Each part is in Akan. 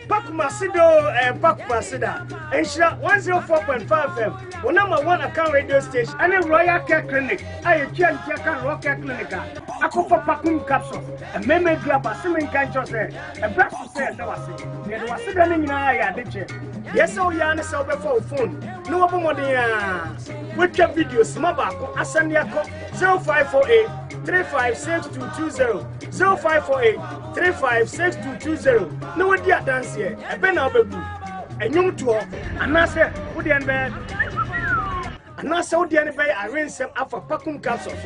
Pakumasido, Pakumasida, Nhyira 104.5 FM, one number one account radio station, and a Royal Care Clinic. I can Royal Care Clinic. I go for Pakum capsules, a meme grab a swimming cancer, a breast to say, no, I say, there was sitting in I did you. Yes, oh, yeah, and so before phone. No more than with your videos, Mabako, Asaniako, 0548 356220, 0548 356220. No, what you dance here, a pen of a blue, and you to her, and I said, would the end and I saw the end I rinse them up for Pakum capsules.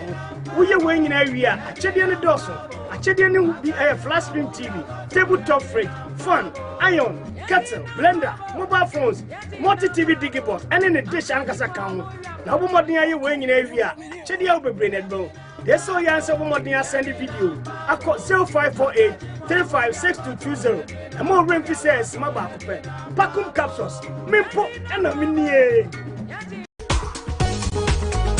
We are weighing in area, a Chedian Dawson, a Chedian will be a flat screen TV, tabletop fridge, fan, iron, kettle, blender, mobile phones, multi TV digibot, and in a dish and gas account. Now, what are you weighing in area? Chedia will be brained bone. They saw you answer what they send the video. I call 0548 356220. And more rain says, Mabako, Pakum capsules, Mimpo, and a mini.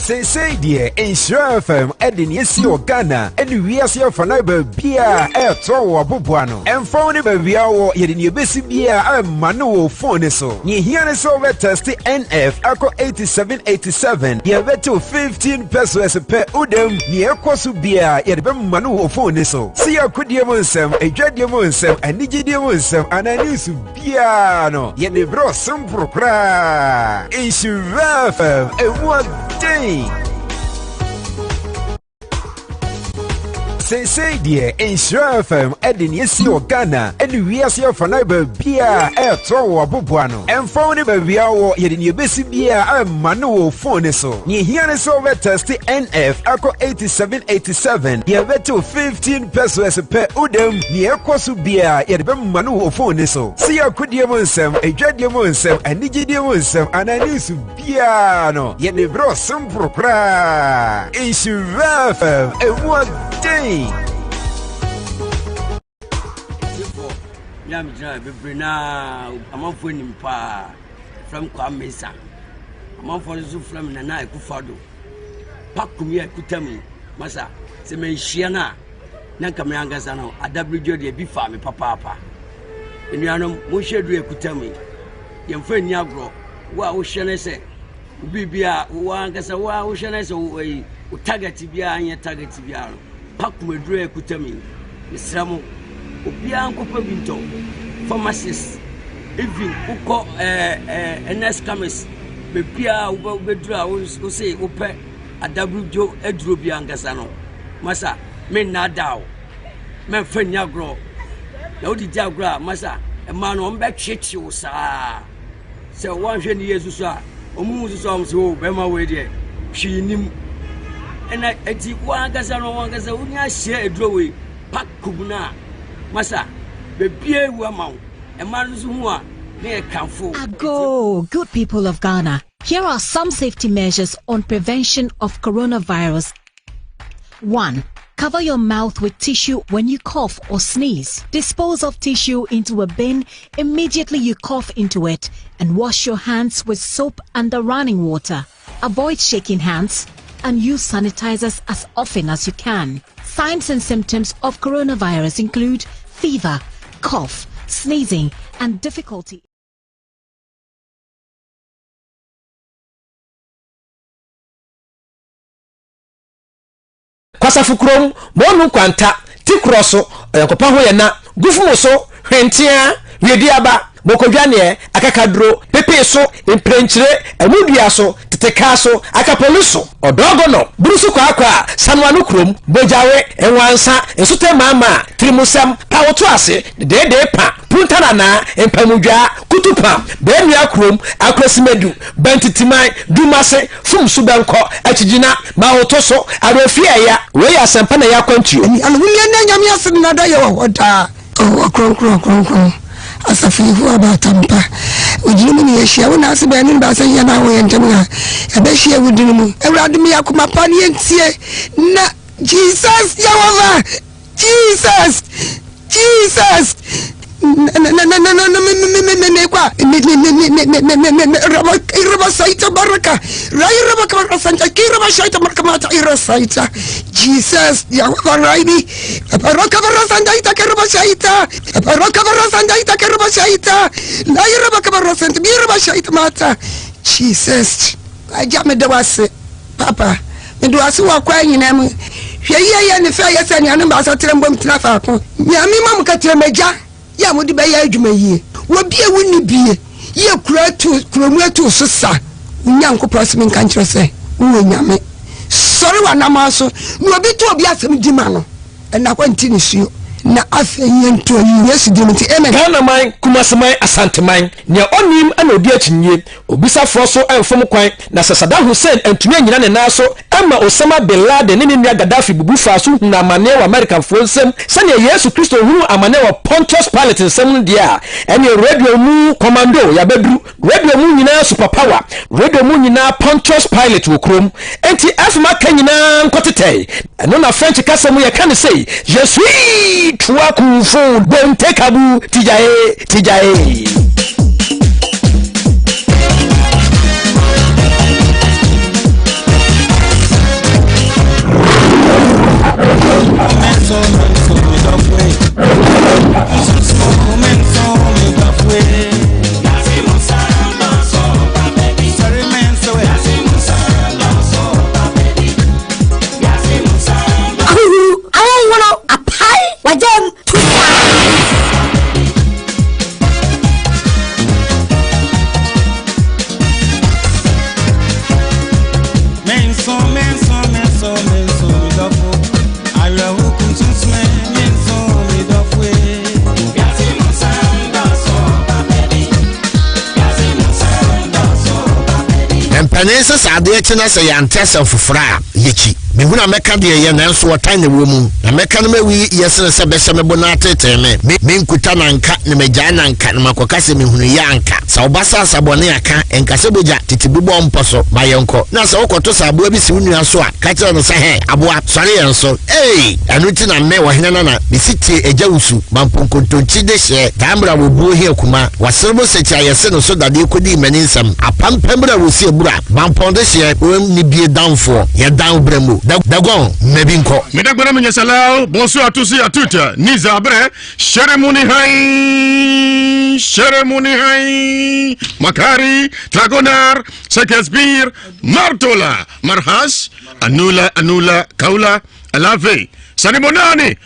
Say dear, Nhyira FM, Edin Ewiase Mu Ghana, and Ewiase for neighbor Bia, Tower Bubuano, and found a baby hour, yet in your basic Bia, I'm Manu phone so. Nhyira over testy NF, Ako 8787, you bet to 15 pesos per Udem, near Kosu Bia, yet Manu phone so. See a good Ewiase Mu Nsem, a Ewiase Mu Nsem, and Nhyira Mu Nsem, and I knew to Biano, yet they brought some procra. Nhyira FM, and what day? Say dear, Nhyira FM, Edin Ewiase Mu Ghana, and Ewiase for neighbor Bia, Tower Bubuano, and found a baby hour, yet in your basic Bia, I'm Manu phone so. Nhyira over testy NF, Ako 8787, you bet to 15 pesos per Udem, near Kosu Bia, yet Manu phone so. See a good Ewiase Mu Nsem, a Ewiase Mu Nsem, and Nhyira Mu Nsem, and I knew to Biano, yet they brought some procra. Nhyira FM, and what day? I'm driving now. I'm off winning pa from Kwamesa. I'm off for the from the night. Kufado Pakumia could tell me, Massa, Seme Shiana, Nankamangasano, a WJ be farm, papa. And you know, Moshe could tell me, young friend Yagro, what ocean I say, Bibia, Wangasawa, ocean I say, target Tibia and your target Tibia. Pakume could tell me, Isramo. Obian Kopinto, pharmacist, even Uko, NS Camis, Bepia, Bedra, who say, Ope, a WJ Edrubian Gasano, Massa, men not down, men friend Yagro, Yodi Jagra, Massa, a man on back shit you, sir. So 100 years, sir, or moves songs, oh, Bema way there. She knew, and I did one Gasano, one Gasano, share a drawing, Pak Kubuna. Masa, baby, woman, a man who are near Kamfu. Ago, good people of Ghana. Here are some safety measures on prevention of coronavirus. 1. Cover your mouth with tissue when you cough or sneeze. Dispose of tissue into a bin immediately you cough into it, and wash your hands with soap under running water. Avoid shaking hands and use sanitizers as often as you can. Signs and symptoms of coronavirus include fever, cough, sneezing, and difficulty. Kwasafukrom, monu kwanta, tikroso, oyankopa hoyena, gufumoso, hwentia, wediaba, bokodwane, akakadro, pepeso, imprenchire, emudiaso, tetekaso, akapoluso, odogono, burusu kwa, sanwanu krom, bojawe, enwansa, ensute mama, trimusam, pawotuase, dede pa, puntanana, empamudwa, kutupa, bemia krom, akresimedu, bentitimai, dumase, fum subenko, achijina, maotoso, arofia ya, weya sempana ya kwenchi. Alumiya nyamya sinada ya wawata. Kron. Asafihu abatampa ujini ni yeshia wona asibe ni ba san yana wo yentamga ebehia wudini mu ewrade me yakoma pa ne entie na Jesus Yehova Jesus Jesus, Yahweh Raini, Paroka Rasandaita Kerubashaita, Paroka Rasandaita Kerubashaita, Nairabaka Rasant, Mirabashaita Mata, Jesus, I jammed the was Papa, and was walking in them. Here, and the fire send your numbers at Trembom Trafa. Yamimam Katramaja, Yamudi Bayajumi, what be a windy be? You cry to Cromwell Susa, Yanko Prosmin country say, Yami. Sorry, one amaso, no bit to be at Dimano, and I went in you. Na afenye to US dimiti amen Ghana man kumasamai asante man ne onim ana odi achinye obisa froso enfom kwan na Saddam Hussein antumi anyina ne naso ama Osama bin Laden ne nua Gaddafi bubu faso na amane wa American fonsem sane Yesu Kristo hunu amane wa Pontius Pilate nsem dia ene radio mu commando ya bedru radio mu nyina superpower radio mu nyina Pontius Pilate wo krom enti afma kanyina nkotete eno na French kasemu ya kan say je suis toi confond bon tekabu tijae Penensa sade chena se yantesa fufra yechi mehuna meka de ye na nso wotan ne womu na meka no mawi yesene se be semebo na atete me nkuta na nka ne megya na nka na makoka se mehunu ya nka sa obasa sabone aka enka se boja titibubo mposo ma yenko na se wokoto sabo bi si wunu aso a ka kire no se he aboa sore yenso anuti na me wo hena na bisiti ejawusu mamponkontonchi de hye tambra wo buo he akuma waserbo se kya yese no so dade kodi maninsam apampambra wo si ebura mamponde hye ni bie danfo ye dan bremu dagon mebinko medagbara menyesalao bonsoir à tous et à toutes niza abre sheremuni hai makari dragonar sekesbir martola marhas anula kaula alave sanimonani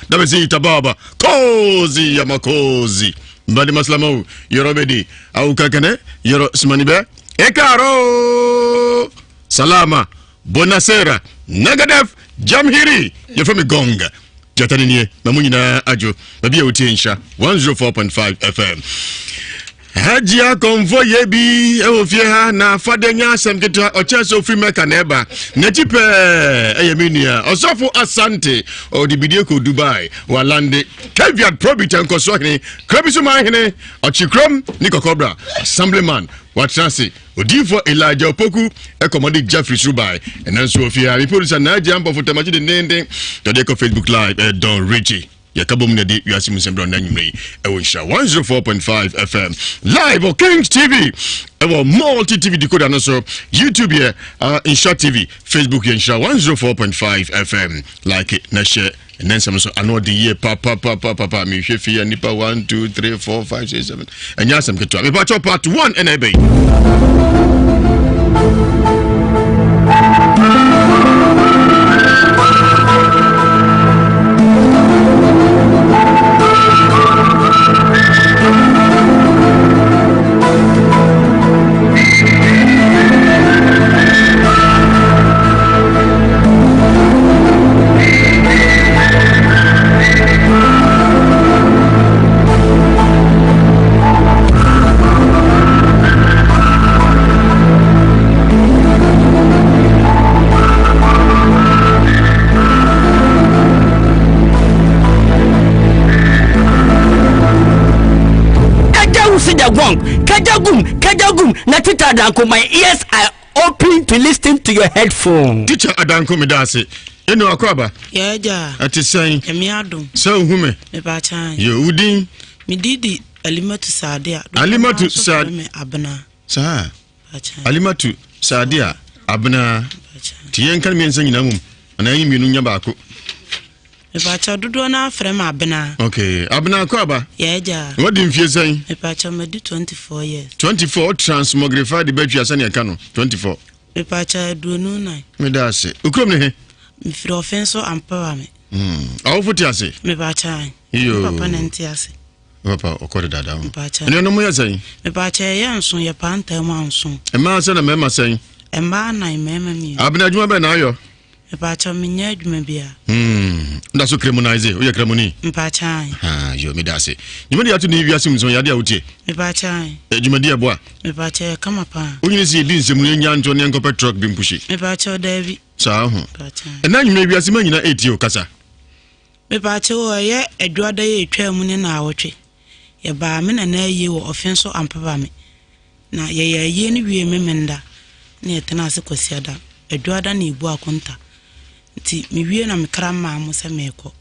dabazita baba kozi ya makozi mbadi maslamo yorobedi au kakane yoro smanibe ekaro salama bonasera nagadef jamhiri yefemi gonga jatanini mamunyina ajo babia utiensha 104.5 FM Hajia konvo yebi ofie ha na fadenya asemketo ocheso free meka na eba na tipe eyeminia osofo asante odibidie ko Dubai walande caveat probity nkoso hene krabiso ma hene ochikrom ni kokobra assemblyman watransi odifo Elijah Opoku ekomodi Jeffrey Subai enanso ofie ha reporter na Hajia mbo fotamaji de nende to de ko Facebook live Don Richie Yakabum na di Ewiase Mu Nsem na nyumre ewo Nhyira 104.5 FM live on Kings TV ewo multi TV decoder no so YouTube here Nhyira TV Facebook here Nhyira 104.5 FM like it na share and then some so another year papa me hwefi ya nipa 1 2 3 4 5 6 7 and yasam ketwa me part 1 NAB Kajagum na teacher Adanko, my ears are open to listen to your headphone. Teacher Adanko medase eno akwaba yeah ati sen emi adom so hume me ba chan yo udin Mididi Alimatu Sadia. Alimatu Sadia Abna. Sa. Alimatu Sadia Abna. Tien kan mi ensan nyinam. Ana yi mienu nya baako. Me pacha dodo na frem Abna. Okay, Abna ko aba? Yeah. What din fie san? Me pacha me do 24 years. 24 transmogrified the battery asan ya no 24. Me pacha do no nine. Me da ase. Ukrom ne he? Me free offense ampa me. Awu futi ase. Me pacha. Yo. Papa nanti ase. Papa okore dada. Me pacha. Ene no mo yasan? Me pacha ya nso ya panta mu anso. E ma ase na me ma san. E ma na me ma mi. Abna adwuma be na ayo. Me pacha me nya adwuma bia. Nda so criminalize, o ye crimini. Me pacha. Ha, yo me da ase. Nyima dia to ni Ewiase Mu Nsem ya dia wutie. Me pacha. Adwuma dia boa. Me pacha kama pa. Onyini si di nsem nya nto ne nkopɛ truck bi mpushi. Me pacha David. Sa ho. Pacha. Na nyima Ewiase ma nyina 8 o kasa. Me pacha o ye adwada ye twa mu ne na awotwe. Ye ba me na ye wo offense ampaba me. Na ye ni wie me menda. Na yetena ase kwasiada. Adwada na ibu akonta. Nti me wie na me kra ma mo se me ekọ.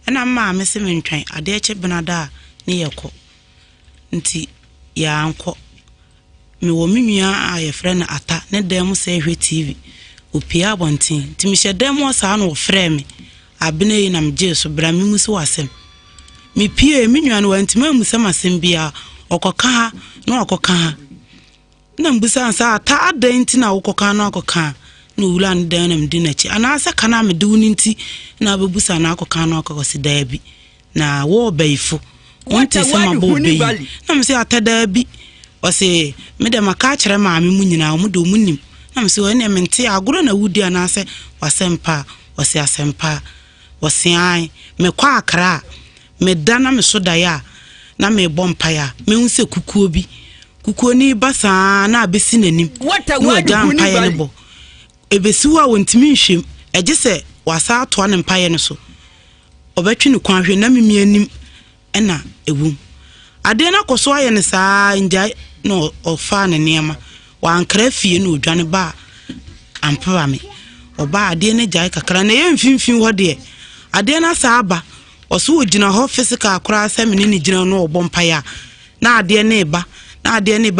Na ma me se me ntwan ade eche benada ne yekọ. Nti ya anko. Me wo me nua a ye frɛ na ata ne dem se hwe TV. Opia abontin. Nti me hyedem o sa na wo frɛ me. Abene yi na me je so bra me musi wasem. Me pie me nua no wantima musem asem bia okoka ha na okoka ha. Na mbusa ansa ata adanti na okoka na okoka. No ulan denam dinachi anasa kana me duni nti na bebusa na akoka na akokosi daabi na wo baifo wonte se mabo bei na me se atada bi o se me de maka kire maame mu nyina mu do munim na me se wo ne mente agoro na wudi anase wasempa o se asempa o se ai me kwa akra me dana me so daya na me bompa ya me hu se kukuo bi kukuo ni basa na abesi nanim jampa ya ne bo ebesiwa wontimi nhwem eje se wasa ato ne mpaye ne so obetwe ne kwan hwe na memi anim na ewum ade na koso aye ne saa nja no ofa ne niema wankra fie na odwane ba ampaba me oba ade ne jai kakra na ye mfimfin ho de ade na saa aba oso ogina ho physical akora asem ne gina no obompaye na ade ne ba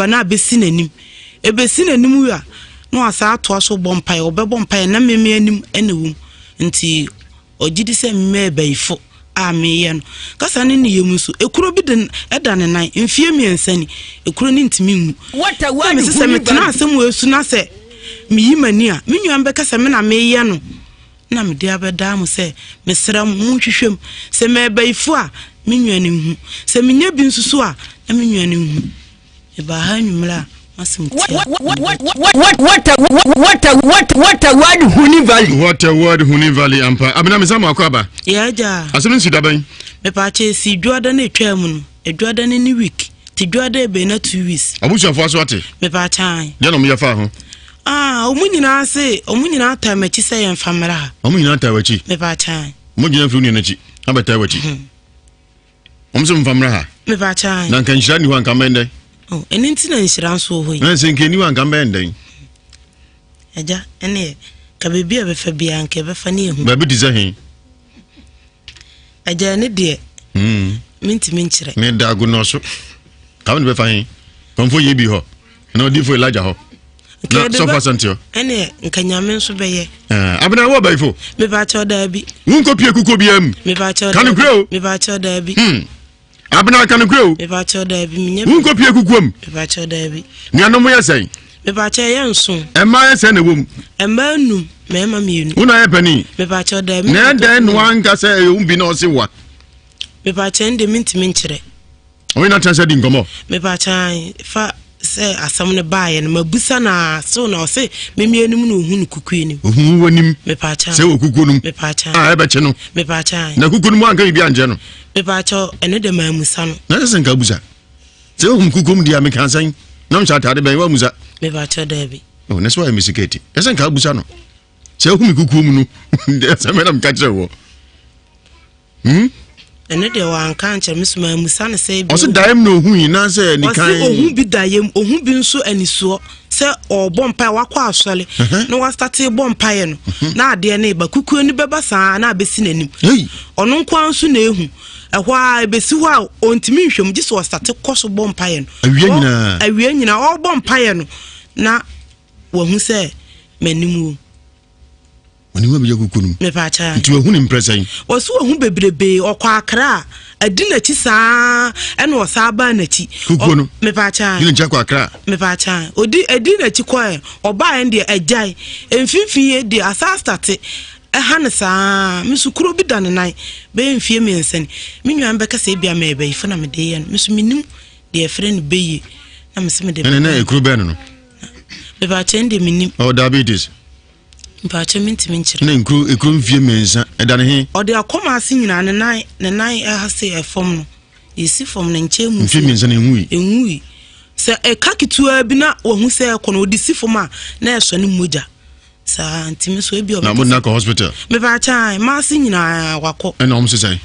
na abesi nanim ebesi nanim wi a no asa ato so bompai obebompai na meme anim enewum nti ogidi se meme baifo a meye no kasa ne ne yemu so ekuro bi de eda ne nan mfie miensani ekuro ne ntimi mu wata wani se metena asem wesu na se miyimani a menwan be kasa me na meye no na me dia beda mu se mesra mu hwehwem se me baifo a menwan ne hu se menya bi nsusu a na menwan ne hu e ba ha nwumla What a word Huni Valley. What a word Huni Valley ampa. Abena mesama akwaba. Yaja. Asunu sidaban. Me pache si dwada na etwa mu no. Edwada na ni week. Ti dwada e be na 2 weeks. Abusuafo aso ate. Me pache. Ya no me yafa ho. Omunyina se, omunyina ta machi se yen famera ha. Omunyina ta wachi. Me pache. Omunyina fru ni na chi. Abata wachi. Omso mfamera ha. Me pache. Na kan Nhyira ni ho anka mende. Eni nti na Nhyira nso ho yi. Na se nkeni wan kan ben den. Eja ene ka bebi a befa bia anka befa ne ehu. Ba bi di zahin. Eja ne de. Minti minchire. Me da gu no so. Ka won befa hin. Konfo ye bi ho. Na odi fo Elijah ho. Na so fa santio. Ene nka nyame nso beye. Abena wo ba ifo. Me ba cha da bi. Won ko pie kuko bi am. Me ba cha da. Kan grow. Me ba cha da bi. Abena kan grow. Me ba cha da bi. Won ko pie kuko am. Me ba cha da bi. Nuano mo yesen. Me ba cha ye nso. E ma yesen na wom. E ma num. Me ma mienu. Una ye pani. Me ba cha da bi. Na den no anka se e umbi na ose wa. Me ba cha ende minti minchire. O ina chansa di ngomo. Me ba cha fa se asam ne baaye na mabusa na so na o se memienim no hu kuku ni hu wanim me pa cha se o kuku num me pa cha e be che no me pa cha na kuku num anka bi anje no me pa cha ene de mamusa no na se nka busa se o kuku dia me kan san na mcha tade ben wa musa me pa cha da bi o na so wa misiketi e se nka busa no se o kuku mu no de se me na mka kire wo ene de wa anka nche mesuma musa ne say bi o se daim no hu yi na say ni kan o hu bi daim o hu bi nso aniso se o bompa wakọ asole no wa start bompa ye no na ade ne ba kukuo ni beba saa na abesi nanim ono nkwa nso na ehu ehwa ebesi ho a ontimi nhwem gye so start koso bompa ye no awie nyina o bompa ye no na wo hu se manimu wani wa biya kukunu me pa cha nti hu ni impressing o so hu bebrebe okwa akra adina chi saa ene o saa ba na chi kukunu me pa cha gina cha kwa akra me pa cha odi adina chi kwa oba en de ajai emfimfie de asa start ehane saa misukuro bi da ne nan be mfie me nsani menwan be kasa bia me be ifo na me de ye no misu minim de friend be yi na me se me de na ekuru be no me pa cha ndi minim oh diabetes mpache minti minchire na ekuru mfie mensa eda ne he ode akoma ase nyina ne nan ehase efom no yesi fom ne nche mu mfie mensa na enwui se ekakitua bi na wohu se ekono odi sifom a na eso ne moja sa ntimi so ebi o na mo na ko hospital me ba cha ma ase nyina wakọ na om se sai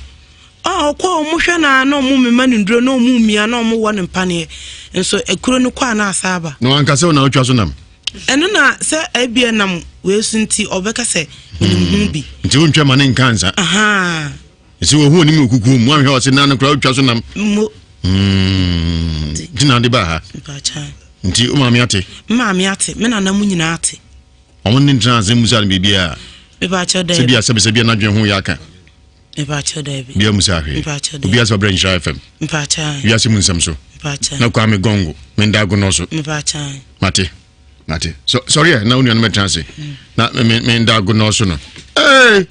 ko mo hwe na mo mema ne nduro na mo mia na mo wo ne mpane enso ekuro no kwa na asaba no anka se na otwa so nam eno na se ebia nam we sunti obeka se hu bi nti wontwa ma ne nkansa aha ese wo hu ni me okuku mu ahwe o se na no kra otwa so nam mo dina de ba ha bacha nti o maami ate me na na mu nyina ate o mun trans musa ne bibia me bacha da se bia se bia na dwen hu ya ka me bacha da bi bia musa ahwe bia so bra Nhyira FM me bacha Ewiase Mu Nsem so bacha na kwa me gongo me ndago no so me bacha mate so sorry na unu na me trans na me ndago no so no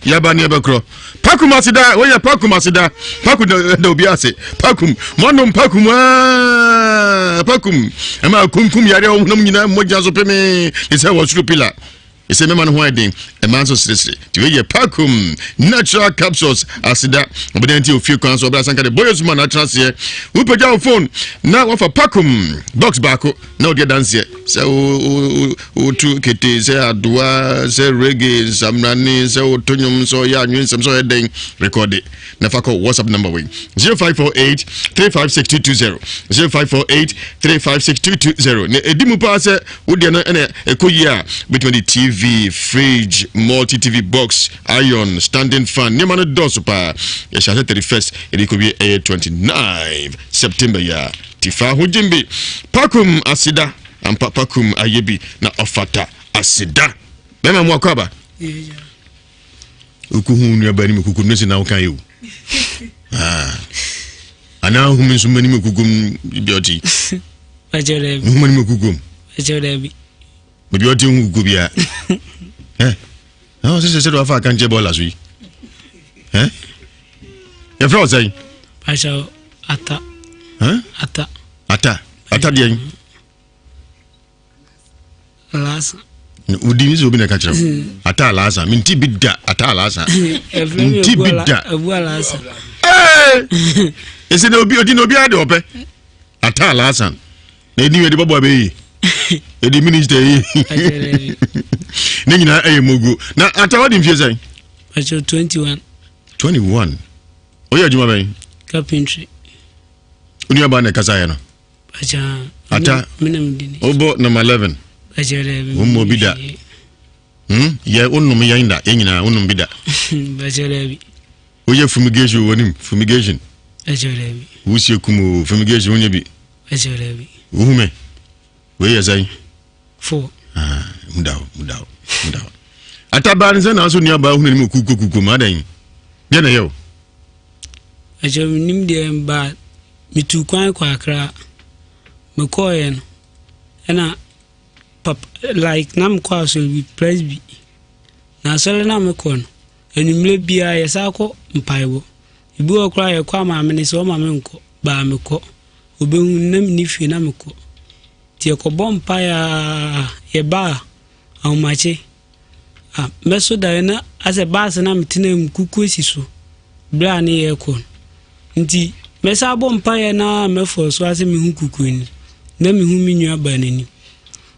yaba ne bekro pakum asida we ya pakum asida pakum da Ewiase pakum monom pakum pakum ama kumkum yare o nam nyina moja so peme ise wo suru pila ise me man ho edin e man so sresre ti we ya pakum natural capsules asida obedenti ofie kwan so obra sanka de boys man natural se we peja phone na wa fa pakum box bako na odi dance se o tu kete se adoa se reggae samrani se o tonyum so ya anwen sem so edin record it na fa call WhatsApp number we 0548 356220 0548 356220 ne edimu pa se odi na ene ekoyi a between the TV, fridge, multi-TV box, iron, standing fan. Nemano dosupa. Yesha 31st. It could be 29 September ya. Tifa hujimbi. Pakum asida. And pakum ayebi na ofata asida. Bema mwakwaba. Ukuhunu ya bani mkukunesi na ukayu. Ana huminsumani mkukum bioti. Wajolebi. Humani mkukum. Wajolebi. Maybe you think you be no, this is a far can't jabble as we. Your friend say, I shall ata. Ata, dear. Alas, Udin will be a catcher. Ata lasa, minti bidda, ata lasa. Minti bidda. Is it no be a dinobiado? Ata lasa. They knew the bubble. Edi minister Nina mugu na atawadi mfie sai acho 21 oya juma bai carpentry unia ba na kasa ya no acha ata minam obo number 11 acha rebi ummo bida ya unum ya inda yenyina unum bida acha rebi oya fumigation wonim fumigation acha rebi wusie kumo fumigation wonya bi acha rebi uhume we ya sai 4 mudao ataban se na so ni aba hu ni kukukuku madan ye na yo acha nim de ba mitu kwan kwa akra mekoyen ena pap like nam kwa so bi presby na so le na mekon enumle bia yesako mpaibo ibi okra ye kwa ma me so ma me nko ba meko obehu nam ni fi na meko ti ekobom pa ya ye ba awmache meso da na ase ba se na mtine mkuku esiso bla ni ye kon nti mesa bom pa ya na mefo so ase mi hu kuku ni na mi hu mi nwa ba nani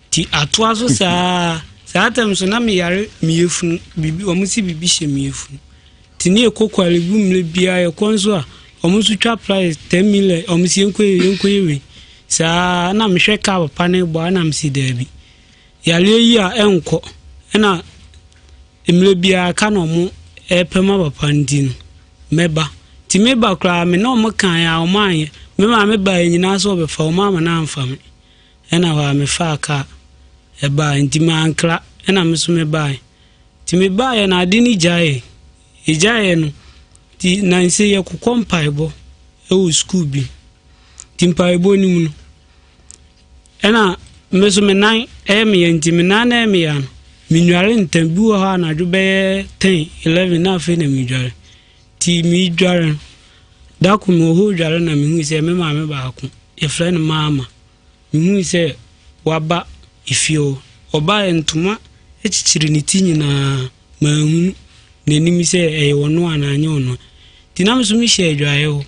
ti atoa so saa atem so na mi yare mi yefunu bibi o musi bibi hye mi yefunu ti ni ekokwale bu mle bia ye konso a omusu twa price 10 million omusi enkoye saa na mehwe ka papa ne bo na msi dabi yale yi a enko na emle bia ka no mu epema papa ndin meba ti meba kra me no mo kan ya o man me ma me ba nyina so be fa o ma na amfa me na wa me fa ka e ba nti ma ankra na me so me ba ti me ba ya na ade ni jae ejae no ti na nse ye kokompa ebo e wo school bi ti mpa ebo ni mu no ena me so me nan e me nti me nan na me ya no me nware ntambu ha na dwobe 10 11 na fe na me dware ti mi dware da ku me ho dware na me hu se me ma me ba ku e friend mama me hu se waba ifio oba entuma echichiri ni tinyi na mahunu n'enim se e wono ananye ono ti na me so me hye dware ho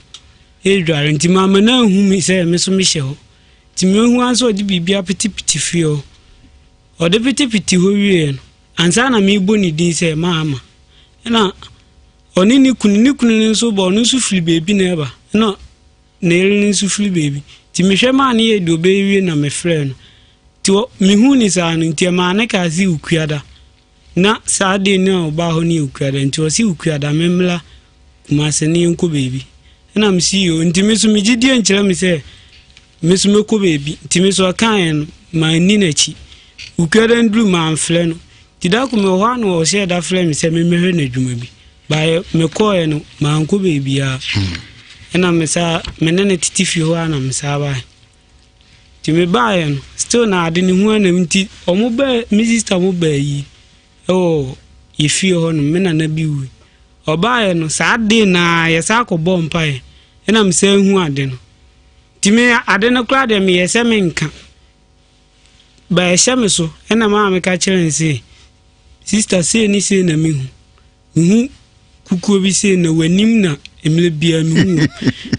e dware nti mama na hu mi se me so me hye ho ti me hu anso di bibia piti fio o de piti ho wie no ansa na me bo ni din se mama na oni ni kunu nso bo no so fili baby na eba no na eri nso fili baby ti me hwe ma na ye do be wie na me frɛ no ti me hu ni sa no nti ma na ka si ukuada na sa de na oba ho ni ukuada nti o si ukuada memla kuma se ni nko baby na me si yo nti me so me gidie nkyere me se me so me ko baby nti me so kan ma ni na chi ukuada ndru ma amfrɛ no ti da ku me ho anu o se da frɛ me se me mehwe na dwuma bi ba me ko no ma nko baby a na me sa me ne titi fi ho ana me sa ba ti me ba no still na ade ni hu ana nti omo ba mi sister mo ba yi ifi ho no me na bi wu oba no sa ade na ye sa ko bompa e na me sa hu ade no ti me ade no kra de me ye se me nka ba ye se me so na ma me ka kire nsi sister say ni say na me hu kukuo bi say na wanim na emle bia me hu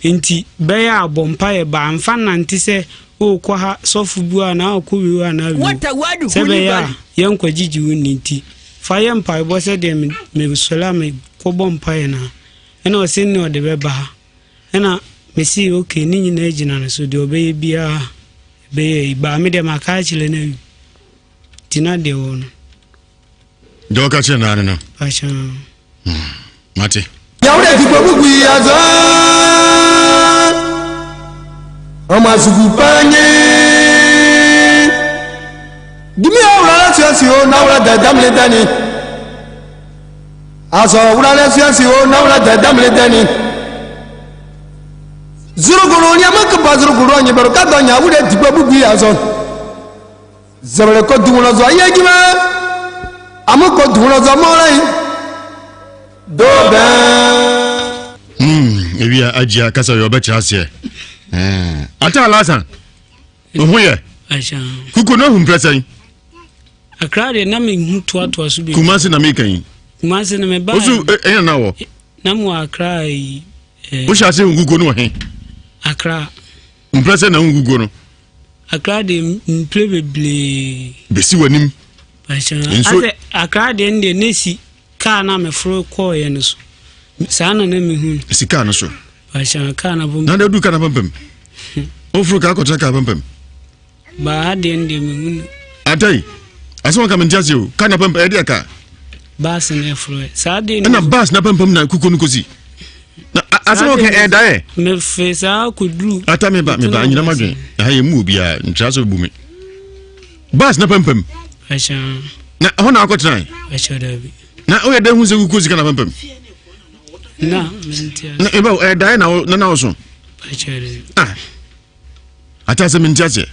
enti ba ya bompa e ba amfa nante se o kwa ha sofu bua na ko wi wa na wi sebe ya yen kwa jiji woni nti fa yen pa bo se de me sola me ko bompa e na ena o se ni o de be ba ena me si okay ni nyina ejina no so de obeye bia be ba me de maka chile na wi tina de won do ka che na na acha mate ya ure ti bobu ya za Oma sugupanye Dimi awra siasio na awra dadamle dani Aso awra siasio na awra dadamle dani Zuruguru nyamaka bazuruguru nyebero kadonya ure dibabu ya zon Zabele ko dumulo zo ayejima Amuko dumulo zo molai Dobe Ewia ajia kasa yo be chase ata alasan ohuye acha kuku no hu presen akrade na me hu to so bi kumase na me kan kumase na me ba osu na wo na mu akrai o sha se ngugo no he akra presen na ngugo no akrade mple beble besi wanim acha ase akrade nde nesi ka na me fro ko ye no so sana na me hu sika no so acha ka na bum na de du ka na pampam ofro ka ko ka pampam ba de nde me hu atai aso ka mentiase o ka na pampam e de ka bas na fro sa de na bas na pampam na kuku no kosi na aso ka e da e me fe sa ko dru ata me ba anyina madwen ha ye mu bia ntraso bu me bas na pampam acha na ho na akotran acha da bi na o ye de hu se kuku kosi ka na pampam na mentia na e ba e da na na oso acha ata se mentiase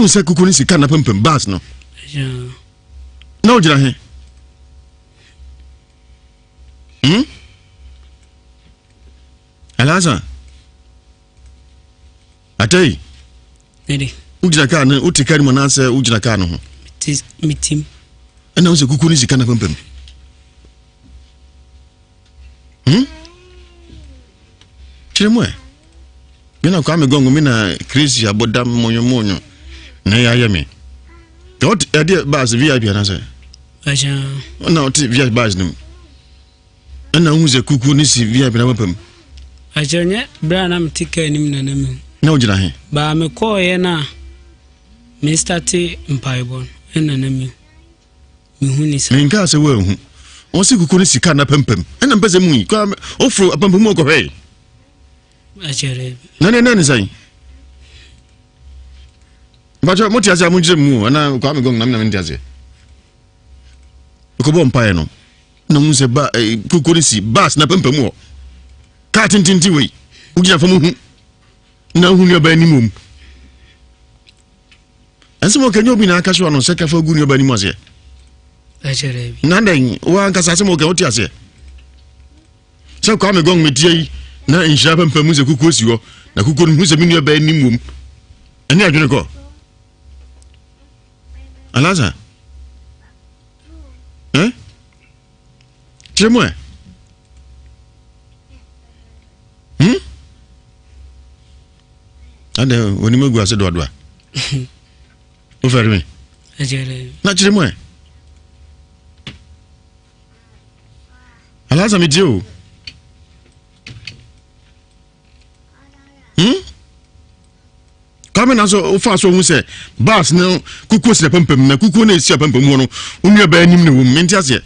se kuku ni sika na pampam bas no acha na o jira he alaza atai nedi ujira ka na utikari mo na se ujira ka no ho mitim ana o se kuku ni sika na pampam chiremwe mina kwa me gongo mina Chris aboda monyo na ya yeme dot ade bas VIP na se acha na oti VIP bas nim ana hu se kuku ni si VIP na pampam Ajenye brana mtike nim na nami. Na ojina he. Ba me ko ye na me start mpaibon na nami. Me huni sa. Me nka se we hu. On si kuku ni sika na pempem. Na mpese mu yi. Kwa ofro apempem ko hwe. Ajere. Na sai. Bajo moti ase amunjire mu na kwa me gong na me ndiase. Ko bo mpae no. Na mu se ba kuku ni si bas na pempem wo. Ka tintinti we. Ugina fa mu hu. Na hu ni ba ni mum. Asimo kenyo bi na aka so no se ka fa gu ni ba ni mu ase. Ajere. Na den wa aka sa asimo ke oti ase. Se kwa me gong me die na Nhyira pempem mu se kuku si ho. Na kuku ni mu se mi ni ba ni mum. Ani adwene ko. Alaza. Chemwe. Ade woni magu ase do adwa. O fere mi. Ajere. Na chemwe. Alaza mi dio. Kame na so o fa so hu se bas no kuku se pempem na kuku na esi pempem ho no onua ba anim ne wo menti ase.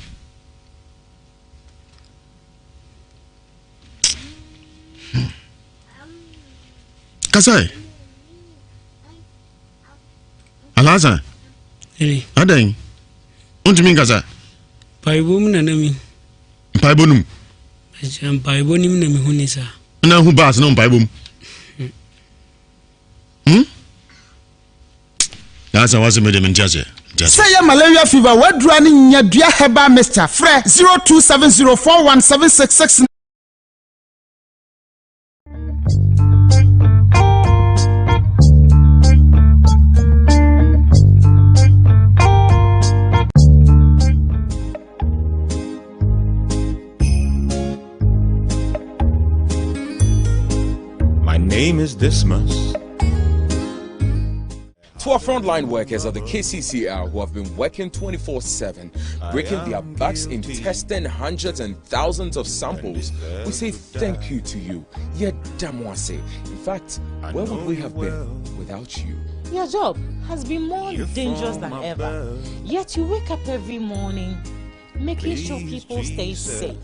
Kasai. Alaza. Adan. Untimi ngasa. Paibom na nami. Paibonum. Ajam paibonim na me huni sa. Na hu bas no paibom. Asa wase me de mentiase. Say ya malaria fever wadura ni nyadua heba Mr. Fre 0270417666. My name is Dismas. To our frontline workers of the KCCR who have been working 24/7, breaking their backs in testing hundreds and thousands of samples, we say thank you to you. Yet Damwase. In fact, where would we have been without you? Your job has been more dangerous than ever. Yet you wake up every morning making sure people stay safe.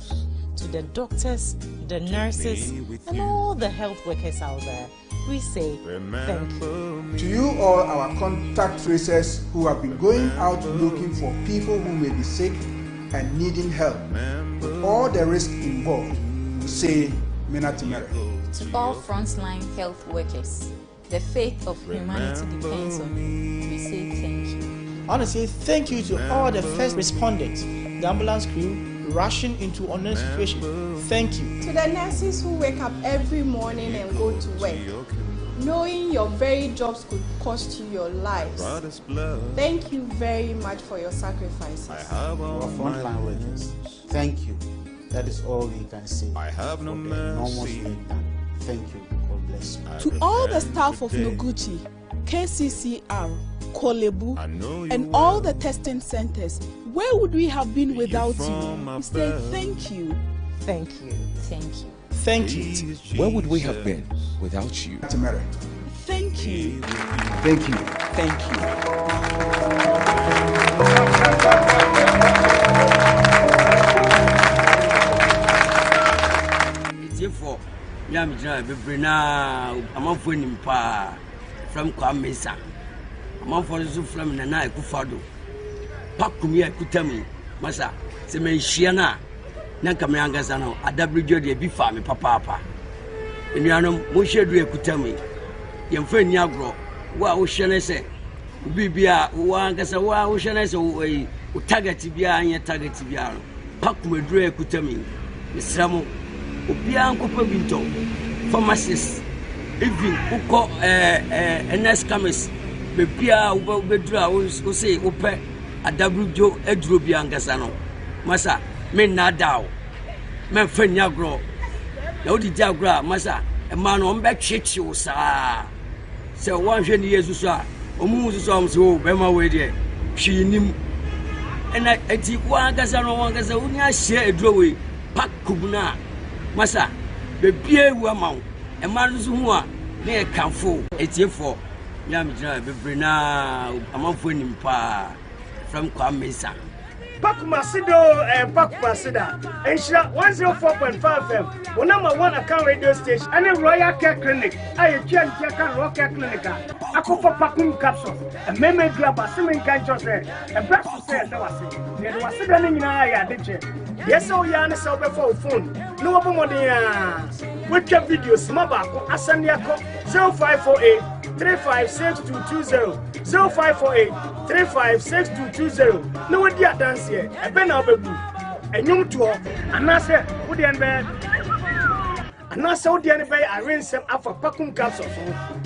To the doctors, the nurses, and all the health workers out there, we say thank you. To you all our contact tracers who have been going out looking for people who may be sick and needing help, with all the risk involved, we say Menatimere. To all frontline health workers, the fate of humanity depends on you. We say thank you. I want to say thank you to all the first responders, the ambulance crew, rushing into unknown situations. Thank you. To the nurses who wake up every morning and go to work, knowing your very jobs could cost you your lives. Thank you very much for your sacrifices. Our frontline workers, thank you. That is all we can say. I have no mercy. Thank you. God bless you. To all the staff of Noguchi, KCCR, Kolebu, and all the testing centers, where would we have been without you? We say thank you. Thank you. Thank you. Thank you. Where would we have been without you? Thank you. Thank you. Thank you. For Yamjana Bibrina, among winning pa from Kwamesa, among for the from the night Kufado. Pakumia Kutami, Massa, Semen Shiana, Nankamangasano, a WJ de Bifami, Papa. In Yanum, Moshe Due Kutami, young friend Yagro, what Ocean say? Bibia, Wangasawa, Ocean say, Taga Tibia and your Taga Tibia, Pakum Due Kutami, Miss Ramo. Obianko Pabinto, pharmacist, even Uko, NS Camis, Bepia, Ubedra, who say, Upe, a WJ Edrubiangasano, Massa, men nadao, men friend Yagro, Lodi Jagra, Massa, a man on back shit you, sir. So 100 years, sir, Omus songs, oh, Bema way, she knew. And I think one Gasano, one Gasaunia share a drawing, Pack Kubuna. Masa, bebie wu ama e ma no so hu a na e kanfo etiefo ya me jira bebre na amanfo nim pa from Kwamesa Pakumasido Pakumasida Nhyira 104.5 FM one number one account radio station and a Royal Care Clinic I can Royal Care Clinic Akofa Pakum capsule a meme grab a swimming can just a breakfast say that was it there was sitting in ya deche yes so ya na so before phone no obomoden watch videos mabako asaniako 0548 356220 0548 356220 no we dia dance here e be na obebu enyum to anase wo de nbe anase wo de nbe arensem afa pakum capsule so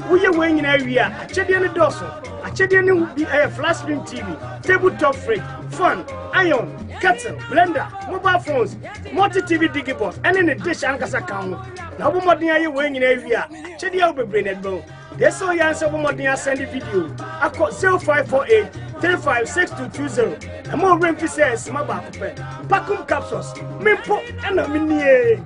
wo ye we nyina wi a achede ne doso achede ne bi flat screen TV tabletop fridge fan iron kettle blender mobile phones multi TV digibox and in dish ankasa kan ho na wo modern aye we nyina wi a achede a obebre ne do yes so yan so wo modern send video akọ 0548 356220 and more rain says my back pakum capsules mimpo and a mini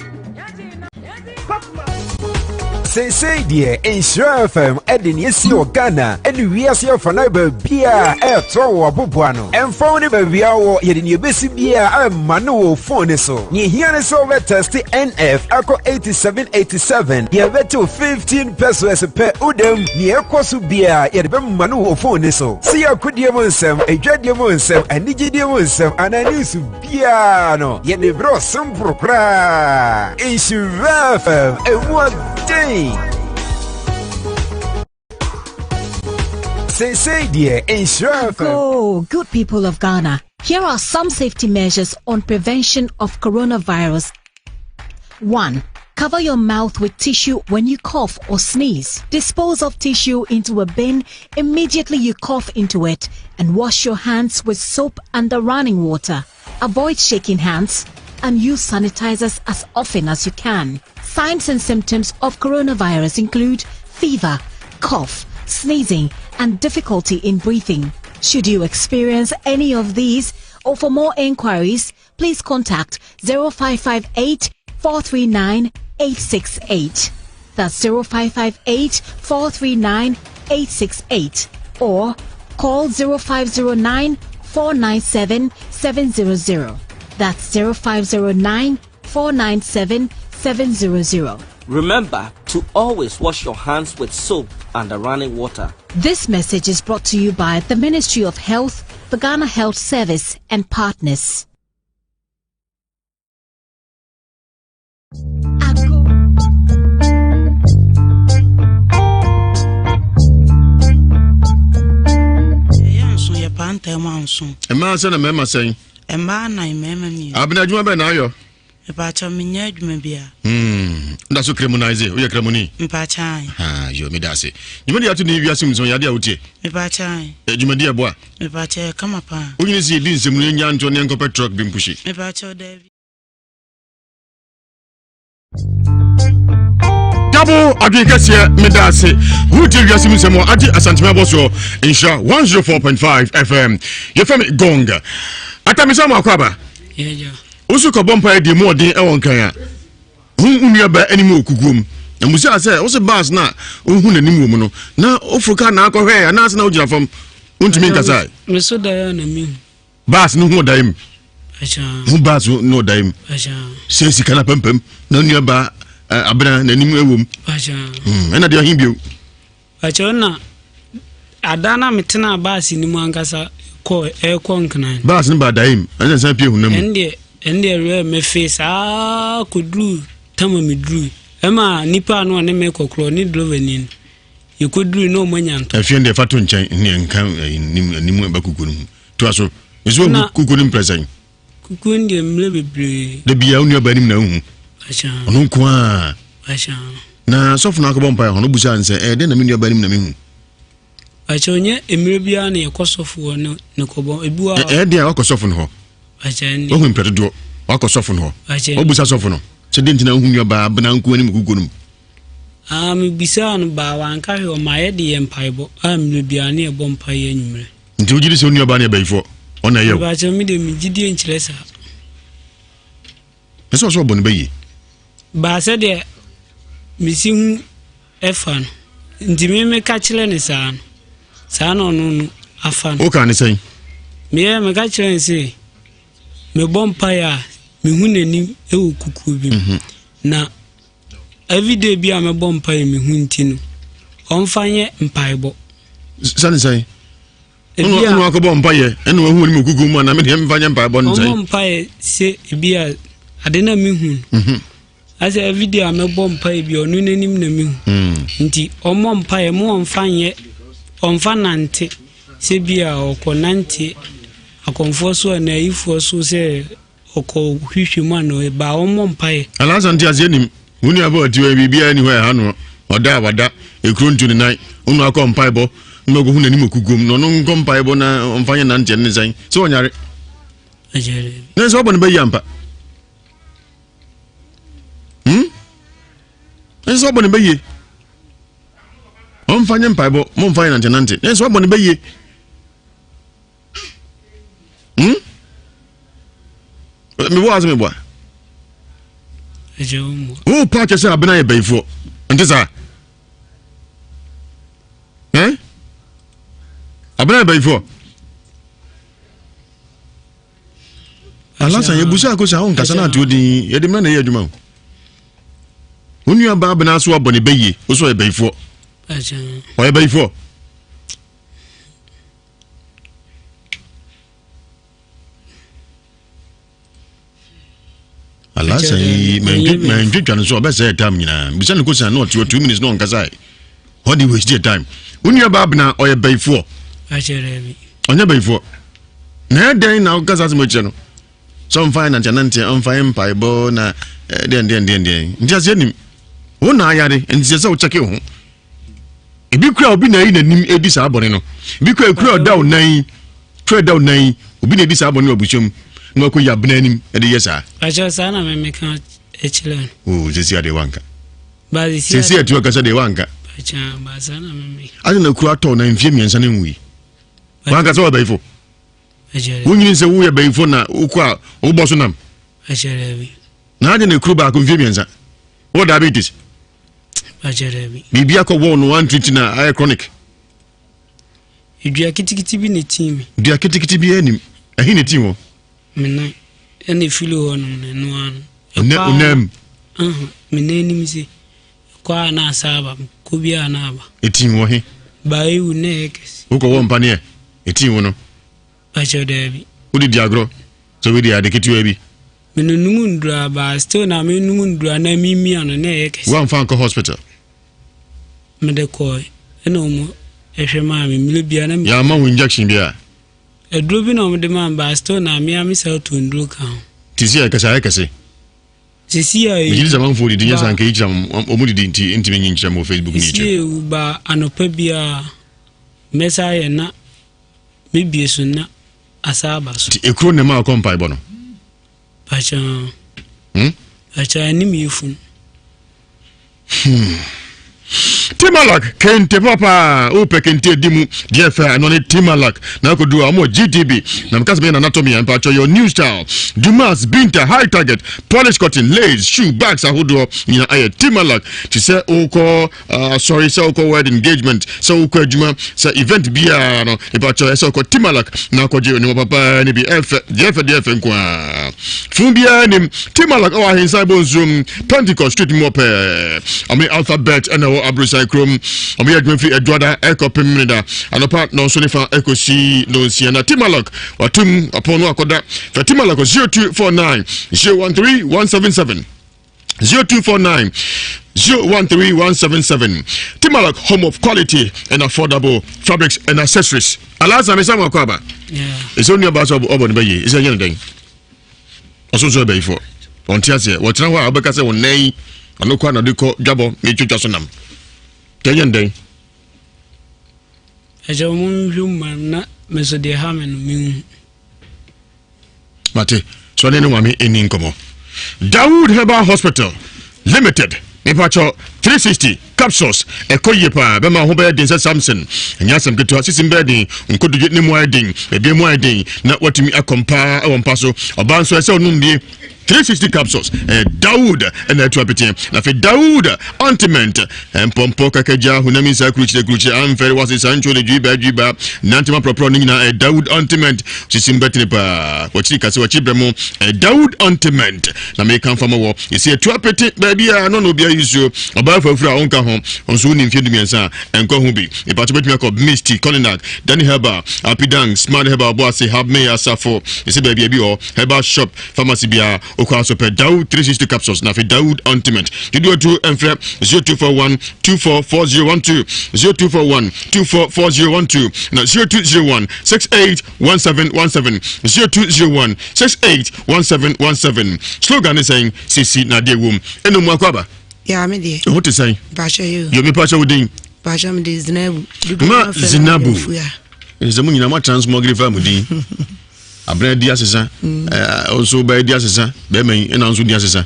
Say dear Nhyira FM Edin Yesi Ghana and Ewiase Mu Bia to Abubuano and found it be our Yedin Yebesi Bia Manu phone so Nhyira so test NF Ako 8787 Yabeto 15 pesos per udem near Kosubia Yedbem Manu phone so see a good Mu Nsem a Jade Mu Nsem and Nhyira Mu Nsem and I knew Subiano Yedibro some propra Nhyira FM and what day Say dear Nhyira. Go, good people of Ghana. Here are some safety measures on prevention of coronavirus. 1. Cover your mouth with tissue when you cough or sneeze. Dispose of tissue into a bin immediately you cough into it and wash your hands with soap under running water. Avoid shaking hands and use sanitizers as often as you can. Signs and symptoms of coronavirus include fever, cough, sneezing, and difficulty in breathing. Should you experience any of these, or for more inquiries, please contact 0558 439 868. That's 0558 439 868. Or call 0509 497 700. That's 0509 497 700. Remember to always wash your hands with soap and running water. This message is brought to you by the Ministry of Health, the Ghana Health Service, and partners. Emma said a member saying, Emma, I remember me. I've been a Juma Benayo. Mpacha minya dwumabia. That's so criminalize we cremoni. Mpacha. Ah, you me that say. You me to Ewiase Mu Nsem ya dia utie. Mpacha. Juma dia boa. Mpacha kama pa. Onye si di nsem no nya nto ne nkopɛ truck bi mpushi. Mpacha David. Double adwekase me da say. Who tell Ewiase Mu Nsem ati asantema boso Nhyira 104.5 FM. You fam gonga. Atamisa mu akwaba. Yeah. Osu ko bompa di mo den e won kan a hu ba animu okugum na musa say o se bas na o hu nanim wo mu no na ofuka na akɔhwɛ na ase na ogira fam untumi nkasa me so da ya na mi bas no hu daim acha hu bas no daim acha se sika na pempem na nua ba abena nanim ewom acha na de hin bio acha na adana metena bas ni mu ankasa ko nknan bas ni ba daim anya san pie hu nam ende re me face kudru tama me dru ema nipa no ne me kokro ni drovenin ye kudru no manyanto afie ende fato nchen ne nkan nimu ba kukunu to aso ezo kukunu present kukunu ndi mle bebre de bia unu ba nim na hu acha ono nko a acha na sofu na akobon pa hono busa nse de na me nu ba nim na me hu acha onye emre bia na yekosofu no ne kobo ebiwa de a wakosofu no ho ajani ohun pedo wakosofu no obusa sofu no se de ntina ohun yoba bana nko ani mugugunum me bisa no ba wanka he o maye de empaibo amre bia na ebo mpaye anwumre nti ojiri se onu yoba na ebaifo ona yew ba cha mi de mi gidie nkyeresa eso so bo ne bayi ba se de misi efan ndi me ka kire ne saa no no afan o ka ne sei me ka kire ne sei me bompa ya me hu nanim ewu kuku bi na everyday bi a me bompa ya me hu ntino onfanye mpaibo sane sei ono akobọ mpaye eno hu ni kuku mu na me de mfanye mpaibo nsei ono mpaye se bi a ade na me hu as a video a me bompa bi onu nanim na me hu nti omo mpaye mo onfanye onfanante se bi a okonante akonfo so na ifo so se oko hwihwe mu no ba omo mpaye alasan ti azenim woni aba atiwa bibia ni ho ha no oda wada ekrontu ni nai onu akọ mpaibo ngogo hu nanim okugum no no ngo mpaibo na onfanye na nte ne san so onyare ajere ne so obo ne bayi ampa ne so obo ne bayi onfanye mpaibo mo mfanye na nte ne so obo ne bayi me was me boy ejomo o pa ke se abena ye bayfo nti sa abena bayfo alasa ye busa ko sa on kasa na odi ye de na ye adwuma onu aba abena so abone bayi o so ye bayfo aja o ye bayfo alasa yi man twetwa so be say time nyina bisa ne ko sa not 2 minutes no nkasa what do we waste time onu aba abena o ye bayfo ajerebi onya bayfo na den na nkasa se mo che no some fine and tenant on fine paibo na den nti ase nim wo na ayare nti se wo check ho ebi kura obi na yi nanim edi sa abone no ebi kura daw nan obi na edi sa abone obuchom na ko ya bena nim e de yesa ajo sana me kan echilen jesi ade wanka bazi sesi atu akasa de wanka acha bazana me ade na kura to na mfie miensa na nwi wanka so baifo ajere wonyin se wo ya baifo na ukwa oboso nam ajere na ade na kura ba ko mfie miensa what diabetes ajere bibia ko wo no 120 na eye chronic idua kitikiti bi ne team idua kitikiti bi anim ehi ne team wo menai ene filo ho no anu unam menani mi se kwa na asaba ko bia na aba etin wo he bai u ne ekesi uko wo mpane etin wo no ajere bi udi diagro so we dia de kitu bi menunum ndura ba still na menunum ndura na mimi ano ne ekesi one fan ko hospital me de ko ene omo ehwema me mile bia na ya ma injection bia edro bi na omo de man ba still na me am sell to ndro kan tisi ekase sisi ya mi zaman fo di nyasa nka yicham omo di inti me nyinchira mo Facebook ni che ba anopa bia mesa ye na me bie so na asaba so ekro ne ma kompai bono acha acha ni mi fun Timalak kente papa upe kente dimu jefa anone Timalak na ko do amo GTB na mkasa be na anatomy and patcho your new style Dumas Binta high target polish cotton lace shoe bags ahodo nyina aye Timalak ti se uko sorry se uko word engagement se uko adwuma se event bia no e patcho se uko Timalak na ko je ni papa ni bi jefa nkwa fun bia ni Timalak awa hinsa bonzum Pentecost street mope ami alphabet and abrusa krom obi adwuma fi adwada ekopem minida anopa no so nifa ekosi no siana Timalak watum upon akoda for Timalak 0249 013 177 0249 013177 Timalak, home of quality and affordable fabrics and accessories. Alaza me sama kwaba. Yeah. It's only about obon bayi. Is any thing. Also bayi for. On tiase, what na wa abeka se won nei, anokwa na diko jabo me twetwa so nam. Tenyen den. Ajo mun huma na meso de ha me no mi. Mate, so ne no ame eni nkomo. Dawood Herbal Hospital Limited. Mepacho 360 capsules ekoye pa be ma ho be den Samson enya sam keto sisim be den nkodu ne mu aden be mu aden na watumi akompa e won paso oba nso ese onum bie 360 capsules Dawood and the tuapete na fe Dawood ointment empompo kakaja hunami sa kruchi amfere wase sancho de jiba nantima propro nyina Dawood ointment sisimbetne pa wachi kase wachi bremo Dawood ointment na me kan fama wo yesi tuapete baby a no no bia yusu oba fafura onka ho onso ni mfie dumiensa enko ho bi e pato betumi akọ misty cognac Danny Herba apidang smart Herba boase have me asafo yesi baby bi o Herba shop pharmacy bia okwa so pe Dawood 360 capsules na fe Dawood ointment dido to enfre 0241 244012 0241 244012 na 0201 681717 0201 681717 slogan is saying CC na de wom eno mu akwaba ya me de what is saying pasha you yo me pasha wodin pasha me de Zinabu ma Zinabu ezamu nyina ma transmogre famudi abre dia sesa also by dia sesa be men ena nso dia sesa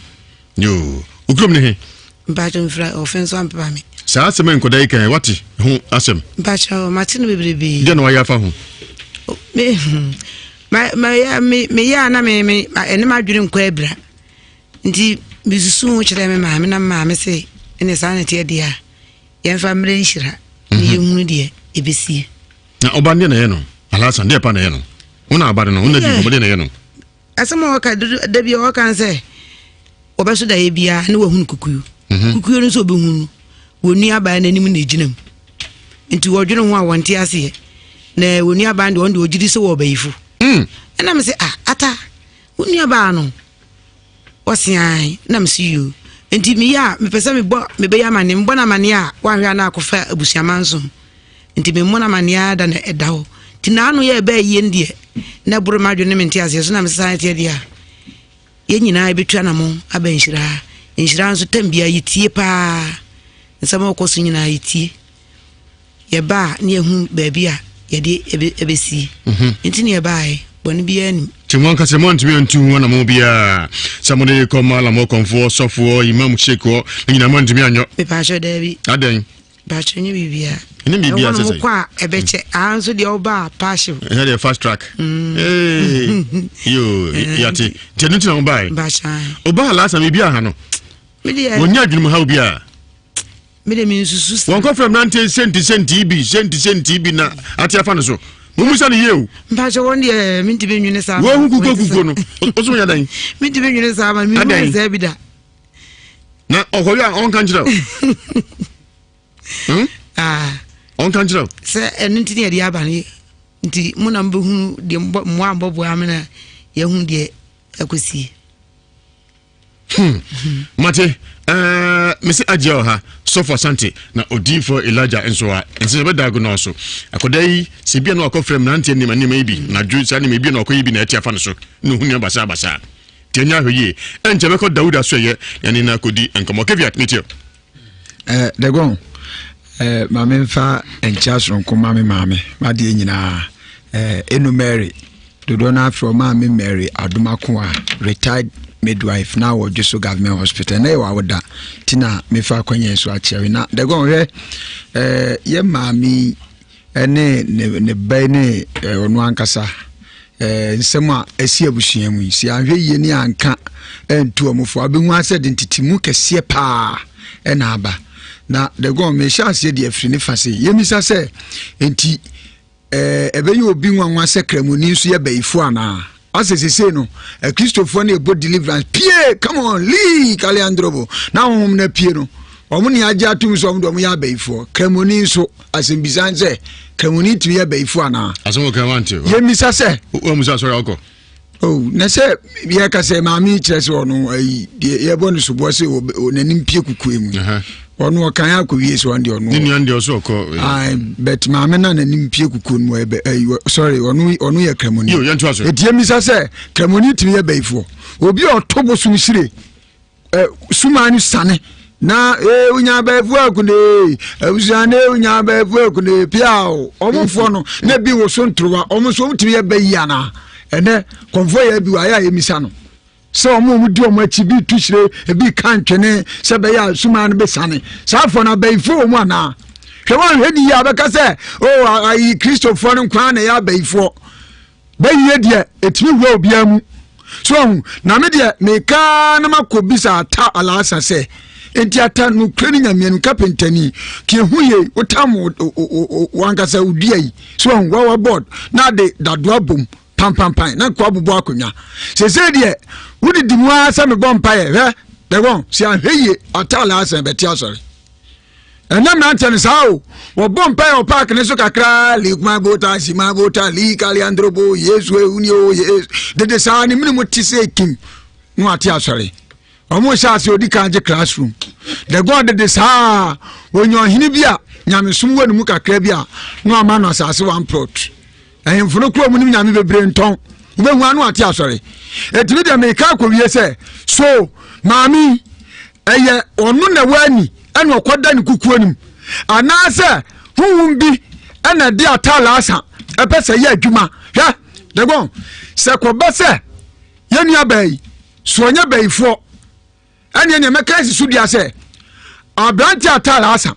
yo ukrom ne he pasha mfra offense am pa me sa asem enkoda kan wati ho asem pasha martin bebrebe de no ya fa ho me ya na me ene ma dwere nkwa ebra nti bisusu kyerɛ me maame na maame se ene sa na tie dia yɛn fa mre Nhyira ne yehunu de ebesie na obande na ye no alasan de pa na ye no una abade no una di obade na ye no asema waka da bia waka nse obeso da ye bia ne wahunu kukuyu kukuyu no so obehunu woni aba na nim na ejinam nti wodwene ho a wonte ase na woni aba de wonde ogidi se wo bayifu na me se ata woni aba no wasian na me see you enti me ya me pese me be ya mane mbona mane a wahwe na akofa abusiamanso enti me mona mane a da na edawo ti na anu ye be ye ndie na buru madwo ne menti ase so na me society dia ye nyina betua na mo aba Nhyira nso tambia yitie pa nsama okoso nyina yitie ye ba na ehu ba bia ye de ebesi enti ne bae boni bia ni Timon Kasemon to me on 2 na mo bia samode ko mala mo konfo sofo imam cheko nyina mo ntimi anyo me pa sho David aden ba chenye bibia ni bibia sese mo kwa ebeche anso de oba passion the fast track yo yati tenuti na mo bai ba chan oba last me bia ha no me dia wonya adwum ha bia me de me susu won ko from 90 cent ibi na ati afa no so Mumusa ni yeu. Mpacho wondi minti benwene sa. Wo hukuko no. Oso ya dan. Minti benwene sa ma mi mo se bida. Na ohoya on kan jira. On kan jira. Se enti ne de aba ni. Nti mo na mbe hu de mo ambobo amena ye hu de akosi. Mate Mr. Ajio ha so for Santi na Odifo Elijah enso ha ense be diagnose so akodai se bia na akofrem na ante ni mani maybe na dru sa ni maybe na akoyi na ati afa no so no hunu basa tenya hwe enche be ko Dawood aso ye yani na kodi enkomo keviat metio Dagon mame mfa encha sonko mame ma de nyina enu Mary dodo na afro mame Mary adomako a retired midwife now or just so government hospital na wa woda tina me fa kwanye so a chere na de go hwe ye mami ene ne bai ne onu ankasa nsem a esi abusua mu si ahwe ye ni anka entu omufo abehu ase de ntitimu kese pa ena aba na de go me sha ase de afri ne fa se ye misa se enti ebe ye obi nwanwa se kramoni nso ye baifo ana asese no Christopher na ebo deliverance pie come on Lee Kaliandrobo na hom na pie no omo ni agya atum so omo ya baifo kramoni nso asembizanse kramoni tu ya baifo ana asomo kan wante ye misa se o musa so alko na se ye ka se maami kyerese ono ayi ye bonu so bo se nanim pie kukuemu ono kan akowie so ande ono ni ande so ko bet maame na nanim pie kukuemu ebe sorry ono ye kramoni yo yentu aso etie misa se kramoni tu ya baifo obi otobo sum sire sumanu sane na unya baifo akune usane unya baifo akune piao omofo no na bi wo so ntrowa omo so mtimi ya bayi na ene konvoy ya bi wa ya emisa no so omo di omo achi bi tuhire ebi kantwene se be ya suma no be sane sa fo na baifo mu ana hwe hedi ya beka se ai Christopher no kwa na ya baifo bayi de etimi wo obia mu so na me de me ka na makobisa ata alasa se enti ata no training amienu kapentani ki huye otam wankasa udua yi so wa board na de dadoa bom pam na kwa bubu akonya se de wudi dimu asa me bompa ye he de won si aheye ata alasa beti asori enam na ntene sao wo bompa ye o park ne so kakra likma bota sima bota likali androbo yesu uni o yesu de sa ni minimu tise kim no ati asori omo sha se odi kanje classroom the god de sa wonyo hini bia nyame sumwo nemu kakra bia no ama no asase one plot ehemfuno kro mu nim nyame bebre nton be hu anu ati asori etimi de me ka ko wie se so mami eye onu na wani ene okoda ni kukuanim anase huhum bi ene de atala asa epese ye adwuma hwa de gon se ko bese yenu abai so nya baifo ene meka sisu dia se abranti atala asa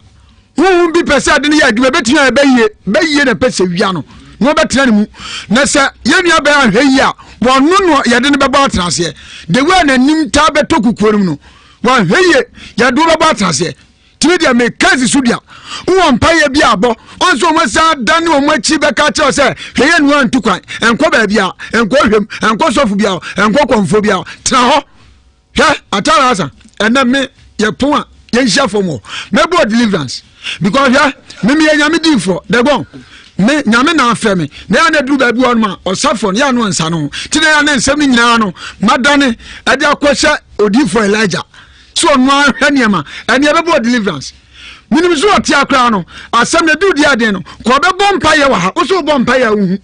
huhum bi pese ade ne ye adwuma betia beye na pese wia no no betra ne mu na se yenu abai ahwe a wonu no ye de ne beba atrase de we na nim ta beto kukuanim no wa heye ya do beba atrase timedia me kazi sudia won paye bia abo onso mo sa dane o mo achi be ka che se heye nu antu kwan enko ba bia enko hwem enko sofu bia enko konfo bia tra ho hwe atara asa ena me ye pon a ye hia fomo me bo deliverance because hwe me nyame di for de gon me nyame na afa me na na duru ba bi won ma osafo ya no nsa no ti na ya na nsem nyina no madane ade akosha odi for Elijah so no ahaniama ene be bo deliverance minim so oti akra no asem na du dia den no ko be bompa ye wa ha o so bompa ye hu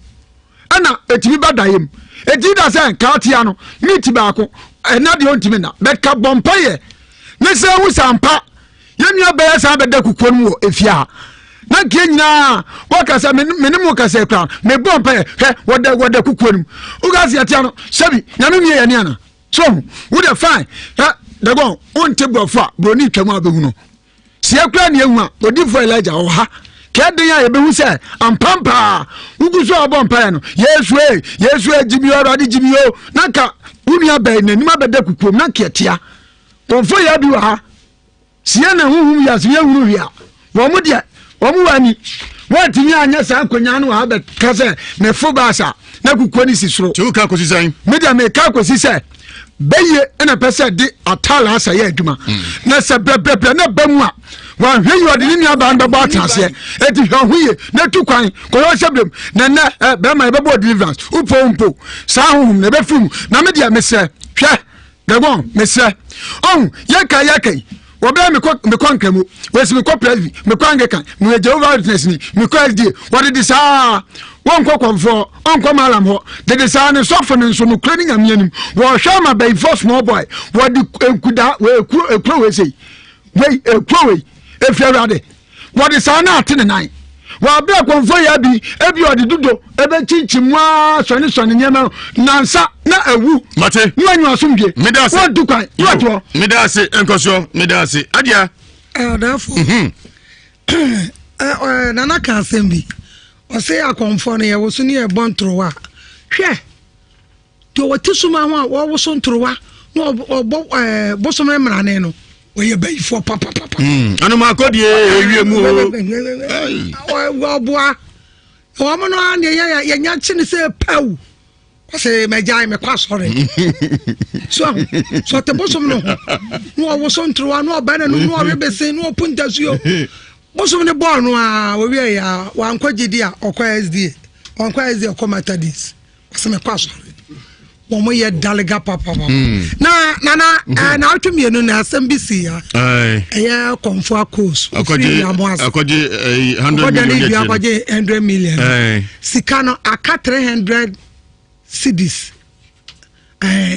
ana etimi badayem eti da se ka tia no meet ba ko ena de ontimi na be ka bompa ye ne se hu sampa ye nua be ya sa be da kukuon wo efia na kenya wakasa menimu kasa kra me bompa ye he woda kukuon ugasi atia no sebi nyame wie ye ne ana so wo de fine the go on table for broni twam abehuno sie kra ne ehu a odi for Elijah o ha keden ya ebehu se ampampa uguso obompa no yesu ejimi o radi jimi o naka unia be nanim abeda kukom na ketia onfo ya bi wa ha sie na huhum ya sie hunu hia wo mu de wo mu wani wati anya sa akonya no ha be kase ne fobasa na kukoni sisuro tuka ko sisan media me ka ko sise beye ena pese de atala asa ye adwuma na se bebre na bamu a wan hwe yo de ni aba ndo ba trase eti hwe na tu kwan ko yo seblem na be ma be bo deliverance upo sa hum na be fum na me dia me se hwe de gon me se on yaka obe me konkamu wesi me ko previ me kwangekan me Jehovah Witness ni me ko SD what did sa won ko konfo on ko malam ho de sa ne sofo ne so no cleaning amianim wo hwa ma by for small boy what the ekuda we ekro we say we ekro we efiarade what the sa na atene nan wa be konfo ya bi ebi odi dudo ebe chinchimwa sone nyema nansa na ewu mate nwanyu asumdie medase wo dukan wo medase enkoso medase adia odafo nana ka asembi o say akonfo no ye wo so ne e bontrowa hwe to wotisuma ho wo wo so ntrowa no bosom ne mrane no oye bay for papa anu ma kodi ewie mu o boa o mo no an ye nya chi ne se pau say me jai me kwasore so te bosom no no wo so ntrowa no ba na no rebese no puntasuo bosom ne ball no a wo wie ya wan kwagidi a okwa SD wan kwa SD okomatadis so me kwasore womo ye dalega papa na atwemi no na asembisi ya ya konfo akos akoje 100 million sikano aka 300 cedis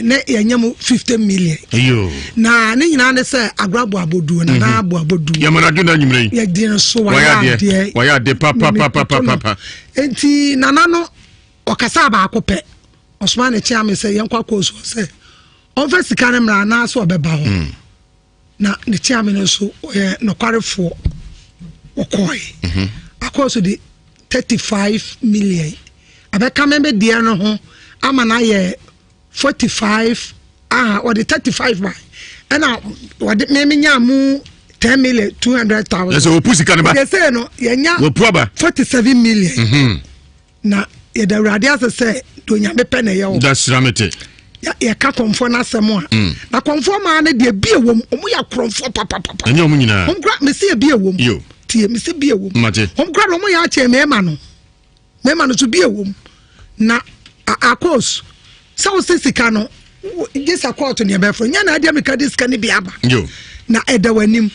na yanyam 50 million ayo na ne nyina ne se agrabo abodu na abo abodu ya mana duna nyimre ya din so wa de papa enti nana no okasa ba akope Osman e chia me say yankwa koso say on first kan mra na so obeba ho na ne chia me no so no kwarefo okoi akoso di 35 million abeka membe dia no ho ama na ye 45 or the 35 by and what me nyamu 10 million 200,000. Yes, we pussy canaba. They say no, yenya 47 million. Na the radias say do nyame pene ye wo. That's ramete. Ya ka konfo na asemo a. Na konfo ma na de bie wom, omo ya kronfo papa. Enye omo nyina. Omkra me se bie wom. Yo. Tie me se bie wom. Mate. Omkra no mo ya che mema no. Mema no so bie wom. Na akos. So sisika no. This a court on your befriend. Yana idea me this can be aba. Yo. Na edawanim.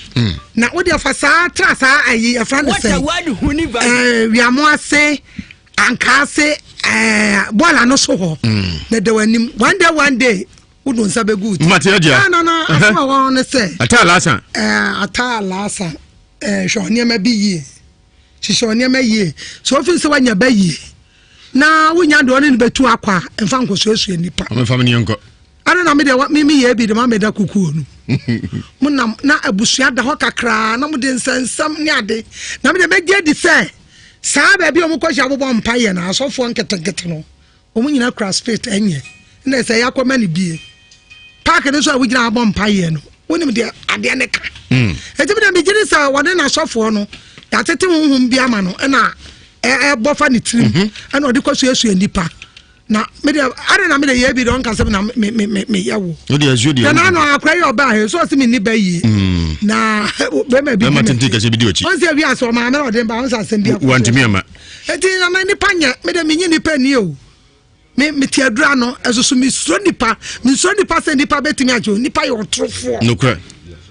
Na what your fasa trasa ayi a friend say. What a word we are more say anka say bola no so ho. Na edawanim one day we don't sabe good. Mateja. No afa won say. Atalasa. Atalasa. Shonya ma bi yi. Shonya ma yi. So ofin se wanya ba yi. Na wonya do ne betu akwa emfa nkoso nipa. O me family nko. Ana na me de me ye bi de ma me da kuku nu. Munam na abusua da ho kakra na mo de nsensam ne ade. Na me de meje di se. Saa ba bi o mo kwahia bobo mpaye na asofo nketekete no. O mo nyina cross fit enye. Na se yakoma ne bie. Park ne so a wogina abo mpaye no. Wonim de ade ne ka. Eti me de megiri sa wode na asofo no. Ya tete honhom bi ama no na bofa ni trim and odi kwaso esu nipa na me de are na me de ye bi don kasem na me yawo odi azu odi na akwa ye oba he so se me ni ba yi na be ma bi ma tenti ka se bi di ochi on se wi aso ma na odi ba on sa sem bi akwa want me ama eti na ma nipa nya me de me nyi nipa ni o me ti adura no esoso me suro nipa se nipa betimi ajo nipa ye otrofo no kra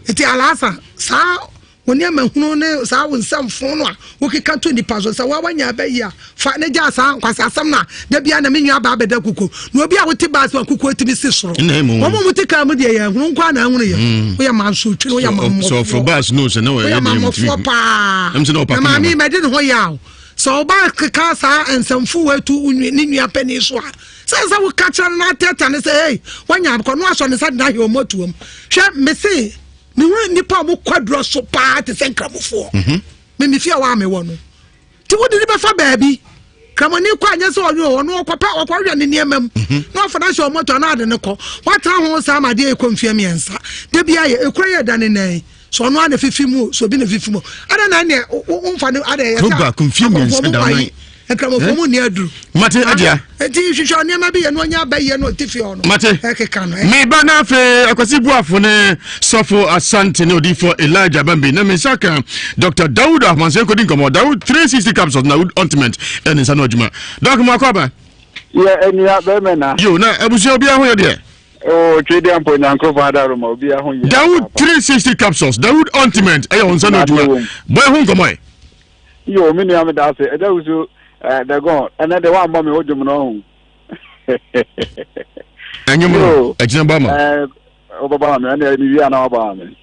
eti alasa sa woni amahunu ne sa wo nsamfo no a wo keka to nipa so sa wa wanya ba yi a fa ne ja sa kwasa asam na da bia na menwa ba beda kuko no obi a wote ba so kuko etimi si soro wo mo mutika mu de ye hunu kwa na hunu ye wo ya manso twi wo ya mammo so for bas no se no ye mammo fo pa am se no pa ma mi me de ho ya so ba keka sa ensamfo wetu ni nua pani so a sa wo kacha na teta ne say hey wanya ko no aso ne sa na he o motuom hwe me se me wan nipa mo kwadro so pa te sen kramofo me fia wa me wono ti wo de be fa baabi kramoni kwa anya so onyo ono okwa ne niemam no fa na so moto na ade ne ko watra ho sa ma de ekonfia miensa de bia ye ekura ye dane nan so no ana fifi mu so bi na fifi mu ada na ne umfa ne ada ye sa confia miensa da nan ekramofo mu ne adu mate adia eti hwehwe ne ma bi ye no nya ba ye no tifi ono mate ekeka no me ba na fe akwasi buafo ne sofo asante ne odi for Elijah Bambi na me saka Dr. Daud Ahmanse ko din komo Daud 360 capsules na ointment en nsa no adwuma doc mo akwaba ye enia be me na yo na abusia obi aho ye de oh twede ampo nyanko fada ro ma obi aho ye Daud 360 capsules Daud ointment e nsa no adwuma boy ho komo yo me nua me da se e da usu they go and then the one mommy ojum no anyumo ejina ba ma obaba me na ni wi ana obaba me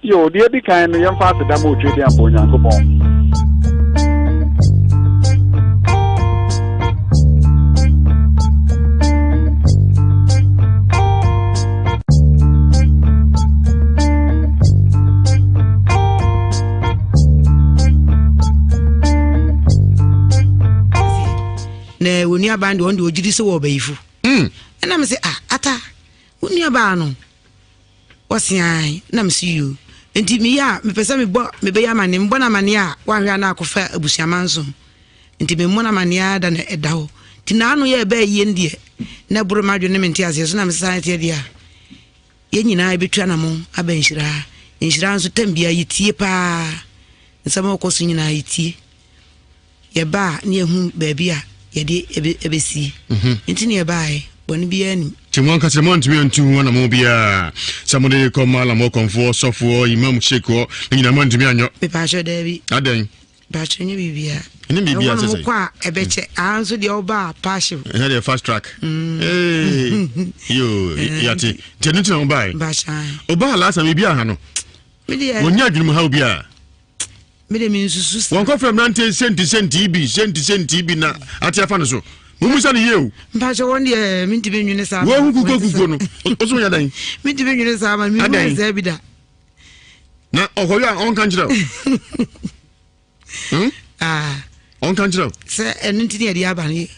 yo die bi kan no yem fa se da mo twede ampo nyanko bon na woni aba ndi wonde ojiri se wo bayifu na me se ata woni aba no wosian na me se yo enti me ya me pese me be ya mane mbona mane a wanhwa na akofa abusiamanso enti me mbona mane a da na edawo ti na anu ye ba ye ndie na buru madwo ne menti ase so na me sa tie dia ye nyina ebetua na mo aba nhyira nso tambia yitie pa nsama ko so nyina yitie ye ba ne ehu ba bia yede ebesi ntini e bae boni bia ni timon ka semon timi antu na mo bia samone ko mala mo konfo sofo imam sheko nyina man timi anyo be pa sho dabi adan ba chenye bibia ni bibia sese kwa ebeche anso de oba passion na the fast track yo yati tenuti na obai ba chan oba la sa bibia ha no wonya adwum ha bia mede min susu won ko from nante senti bi na ati afa no so mumusa ne yew mpa jo won de min tibe nwene sa wo kuko no oso nya dan min tibe nwene sa ma mi mu za bida na okoya on kan jira on kan jira se enunti ne dia aba ne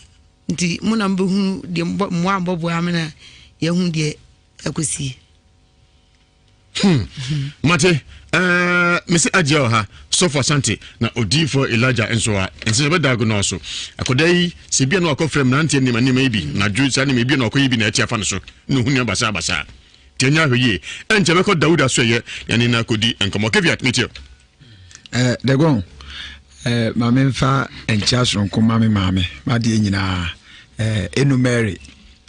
nti mo na mbehu de mo ambobo amena ye hu de akosi mate Mr. Ajio ha so for Santi na odi for Elijah enso a ense be dago no so akodai se bia no akofrem na ante nima nima bi na dwu sa nima bi na akoyi bi na ati afa no so no hu ne basa basa tianya hwe enche be ko Dauda so ye yani na kodi enkomo keviat metio dago mame mfa encha so nkoma me mame ma de nyina enu Mary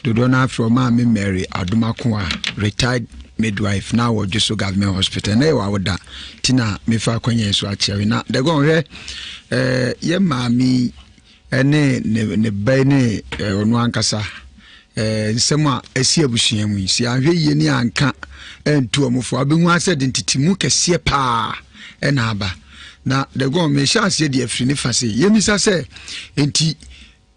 dodo na from mame Mary adumako a retired midwife now or just so government hospital na wa woda tina me fa kwanya so achewe na de go hwe ye mami ene ne bai ne onu ankasa nsem a esi abusuan mu si ahwe ye ni anka entu omfo abehu ase de ntitimu kese pa ena aba na de go me sha ase de afri ni fase ye misa se enti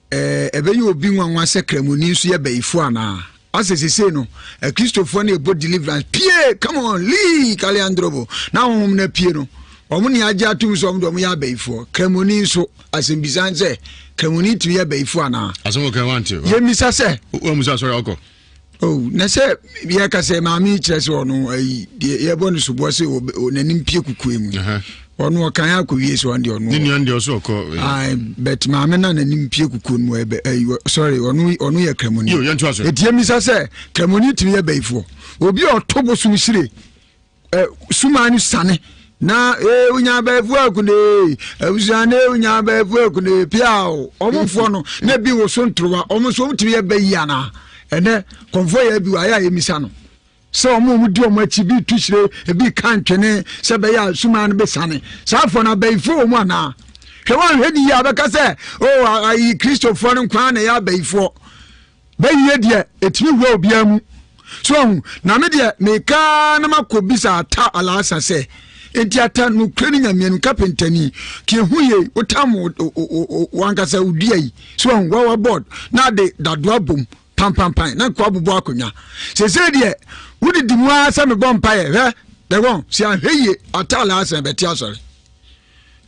ebe ye obi nwanwa se kramoni nso ye baifo ana asese no Christopher na ebo deliverance pie come on Lee Kaliandrobo na hom na pie no omo ni agya tum so omo do mo ya baifo kramoni nso asembizan se kramoni tu ya baifo ana asomo kan want you ye misa se o musa sorry oko na se ye ka se maami kire se ono ye bonu subo se nanim pie kuku emu ono kan akowie so ande ono ni ande oso oko bet maame na nanim pie kuku mu ebe sorry ono ye kramoni yo yantu aso etie misa se kramoni tu ya baifo obi otobo sum sire sumanu sane na unya baifo akune usane unya baifo akune piao omofo no na bi wo so ntrowa omo so mtimi ya bayi ana ene konfo ya bi aya emisa no so omo mudi omo achi bi tuchire ebi kantwene se be ya sumanu be sane safo na baifo omo ana hwewan hedi ya beka se ayi Christopher nkwa na ya baifo bayi de etimi wo obiamu so na me de me ka na makobisa ata alasa se enti ata no krani nyamienu kapentani ki huye otam wankasa udiai so wa board na de dadwa bom pam na kwa bubu akonya se de wudi dimwa sa me bompa ye de won si ahweye ata alasa beti asore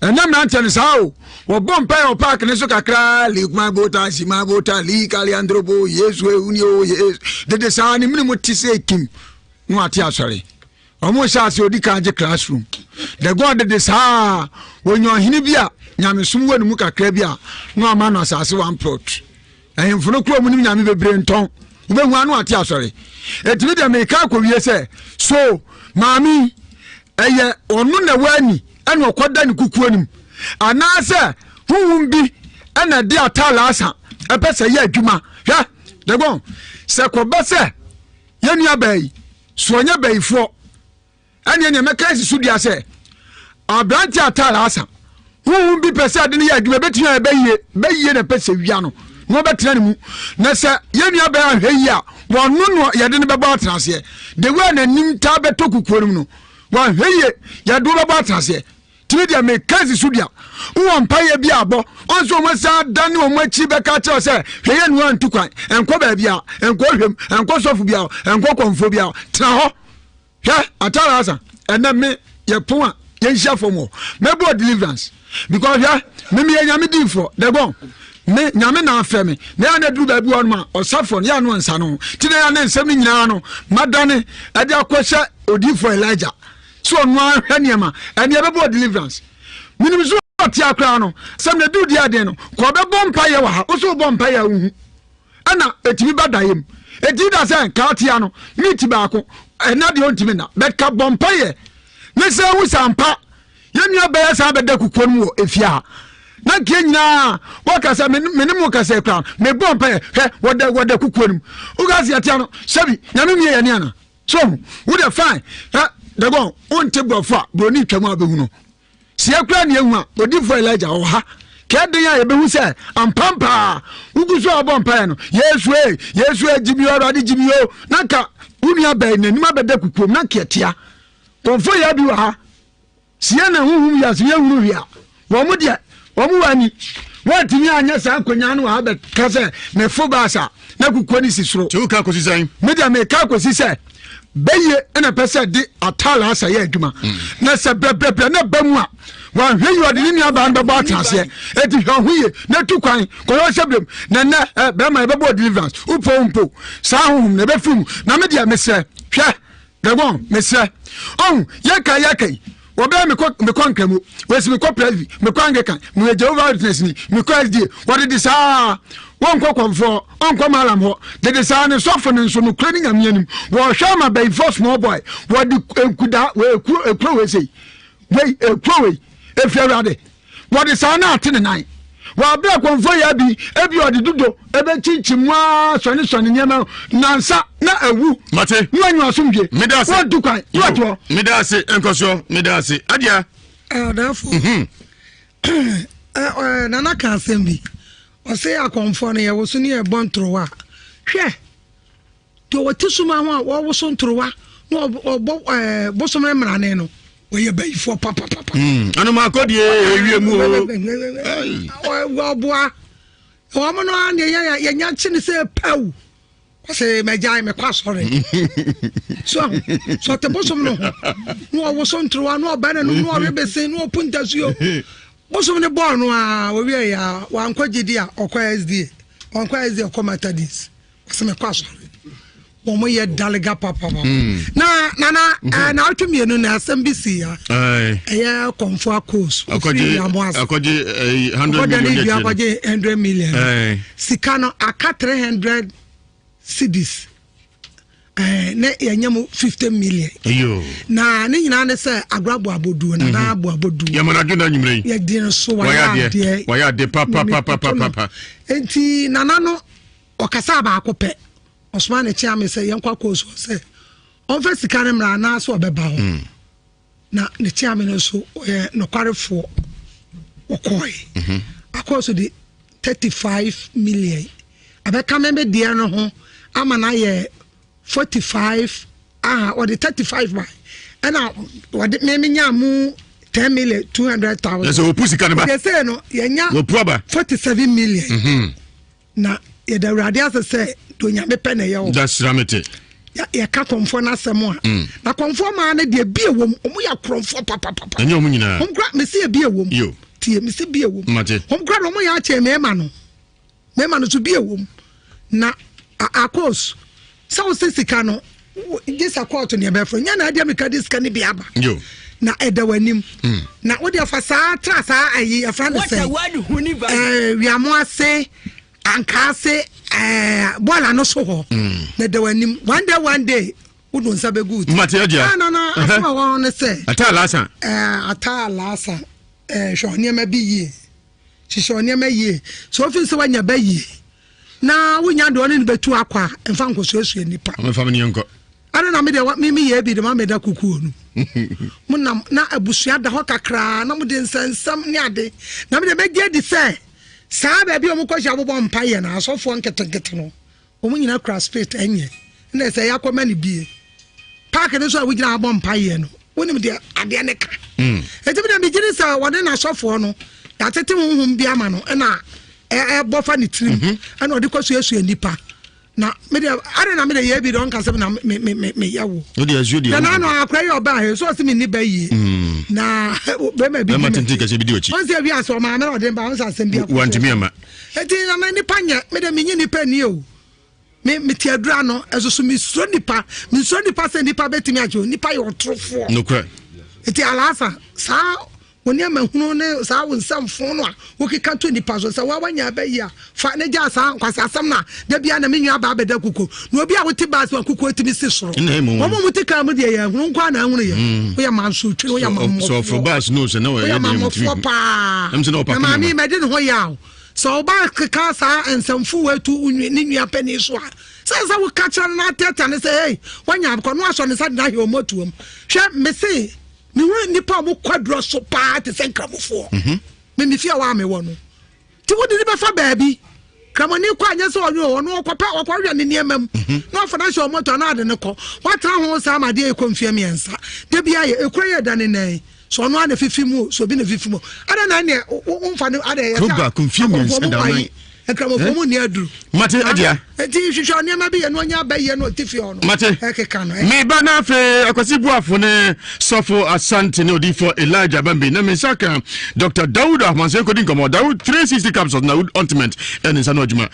enam na ntene sao wo bompa ye park ne so kakra likma bota si ma bota li Kaliandrobo Yesu unio yes de sa ni minimu tise kim no ati asore omo sha se odi kanje classroom the god de sa wonyo hini bia nyamesum wanu mu kakra bia no ama no asase one plot ehemfo kro mu nim nyame bebre nton ubehu anu ati asore etimi de me ka kowie se so maami eye onu na wani ene okoda ni kukuanim anase huhum bi ene de atala asa epese ye adwuma hwa de gon se ko bese yenu abai so nya baifo anya meka isi sudia se abranti atala asa huhum bi pese ade ne ye adwuma betia beyiye na pese wia no no betra ne mu na se yenu abai ahwe a wonu no ye de ne beba atrase de we na nim ta beto kukuanim no wa hweye ya do beba atrase tidia me kazi sudia wo mpaye bia abo onso mo sa dane o mo achi be ka che se hweye nu antu kwan enko ba bia enko hwem enko sofu bia enko konfo bia tra ho hwe atara asa ena me ye pon a ye nhia fomo me bo deliverance because hwe me ye nyame din for de bon me nyame na afa me na na duru ba bi won ma osafo ya no nsa no tine ya na nsem ni nyina no madane ade akwhye odi for Elijah so no ahwaniema ene be bo deliverance minim so ati akra no sam na du dia den no ko be bompa ye wa ha o so bompa ya hu ana etimi badayem eti da se ka tia no miti ba ko ena de ontimi na be ka bompa ye ne se wu sampa ye nua be ya sa be da kukwon wo efia na kenya wakasa menim wakasa kra me bompa ye he woda kukwon u ga se atia no sabi nyame mi ye ne ana so wo de fine de gon on te bofa broni twam abehu no se akra ne ehu a odi for Elijah o ha keden ya ebehu se ampampa uguso abompa no Yesu jibi oro ade jibi o nanka unia ba nanim abeda kukom na ketia konfo ya bi wa ha sie na huhum ya se yehuru hia wo mu de wo mu wani watimi anya sa akonya no ha be kase me fo basa na kukoni sisuro tuka kosisai media me ka kosisai beye ena pese di atala asa ye adwuma na se bebre na bamu a wan hwe yi odi ni aba ndo ba trase eti hwe na tu kwan ko yo seblem na be ma be bo deliverance upo sa hum na be fum na me dia mese hwe Gabon mese on yaka obe me ko nkamu wesi me ko presby me ko angekan me Jehovah Witness ni me ko SD what did sa won ko konfo on ko malam ho de sa ne so fo ne so no cleaning amianim wo hwa ma by for small boy what the kuda we ekro we say we ekro we efiarade what the sa na ate ne nan wa be konfo ya bi ebi odi dudo ebe chinchimwa soni nyema nansa na awu mate nwanyu asumje medase what do kan what medase enkoso medase adia therefore nana kan sembi o say akonfo ne ye wo so ne e bontrowa hwe to wotisuma ho wo wo so ntrowa no bosom ne mrane no we ye bay for papa anu ma kodi ewie mu o boa o mo no an ye nya chi ne se pau say majai me kwasore so te bosom no wo so ntrowa no ba na no rebese no puntasuo bosom ne ball no a we ya wan kwagidi a okwa SD okomata this se me kwasore omo ye dalega papa na otumi enu na asembisi ya ya konfo akos akoje 100 million sikano aka 300 cedis na yanyam 50 million ayo na ni nyina ne se agrabo abodu na abo abodu ya mana dwena nyimre ya din so waya de papa enti nanano okasa ba akopɛ Osman Echiame say yankwa koso say on first kan mra na so obeba ho na ne Echiame no so no kwarefo okoi akoso di 35 million abeka membe dia no ho ama na ye 45 or the 35 by ana wode me nya mu 10 million 200,000 yes o pusi kan ba they say no ye nya 47 million na ye da radio say to nyame pene ye wo that's ramete ya ka konfo na semo na konfo ma na de bie wom omu ya kronfo papa enye omu nyina omkra mesi bie wom yo tie mesi bie wom mate omkra no mu ya che mema no so bie wom na akos so sika no this akot ne be fro nya na adia meka this kan bi aba yo na edawanim na wo de fa sa tra sa ayi afra ne se we amoase ankase bola no so ho na dawanim one day wo don sabe good mateja na afa won ne se atalasa shonia ma bi yi shonia ma yi so ofin se wanya ba yi na wonya do ne betu akwa emfa nkosuasu nipa me fa me nko ana na me de me ye bi de ma me da kuku onu munam na abusua da ho kakra na mo de nsansam ne ade na me de begie di se saa ba bi o mo kwahia bobo mpaye na asofo nketenkete no o mo nyina crash fit enye na se yakoma ne bie park ne so a wogina abo mpaye no wonim de ade ne ka eti bi na bigiri sa wode na asofo no ya tete honhom bi ama no na bofa ne trim na ode kwasu nipa na me de are na me de ye bi don kasem na me yawo o de azu de na no akra ye oba he so se me ni ba yi na be ma bi ma tenti ka se bi de ochi on se wi aso ma me ode ba on sa sem bi akwa wantimi ama eti na me ni panya me de me nyi nipa ni o me ti adura no esoso me suro nipa se nipa betimi ajo nipa ye otrofo no kra eti alasa sa woni amahunu ne sa wonsamfo no a wokika to nipa so sa wawanya ba yi a fa ne ja sa kwasa asam na da bia na menwa ba beda kuko no obi a wote ba so kuko etimi se soro wo mo mutika mu de ya hunu kwa na hunu ya wo ya manso twi wo ya mammo so for bas no se na wo ya dem twi am se no papa ma mi me de ho ya so ba ka sa ensamfu wetu ni nua pani so a sa wo kacha na teta ne se hey wanya ko no aso ne sa na he o motuom hwe me se me won nipa mo kwadro so pa te se nkramofo me mi fia wa me wo no ti wo de be fa baabi kramoni kwa anya se onyo no okwa ne niemam no financial motor na ade ne ko watra ho sa ma de ekonfia miensa de bia ye ekroye da ne nan so no ana fifi mu so bi na fifi mu ada na ne umfa ne ada ye ko ba konfia miensa da nan Ekramofomu ni aduru. Mate adia. Enti hwehwe ne ma be ye no nya ba ye no tifi ono. Mate. Ekeka no. Me ba na fe akwasi buafo ne sofo Asante ne odifo Elijah Bambi na me saka Dr. Daud Ahmanse kodin komo Daud 360 capsules na ultimate en insano adwuma.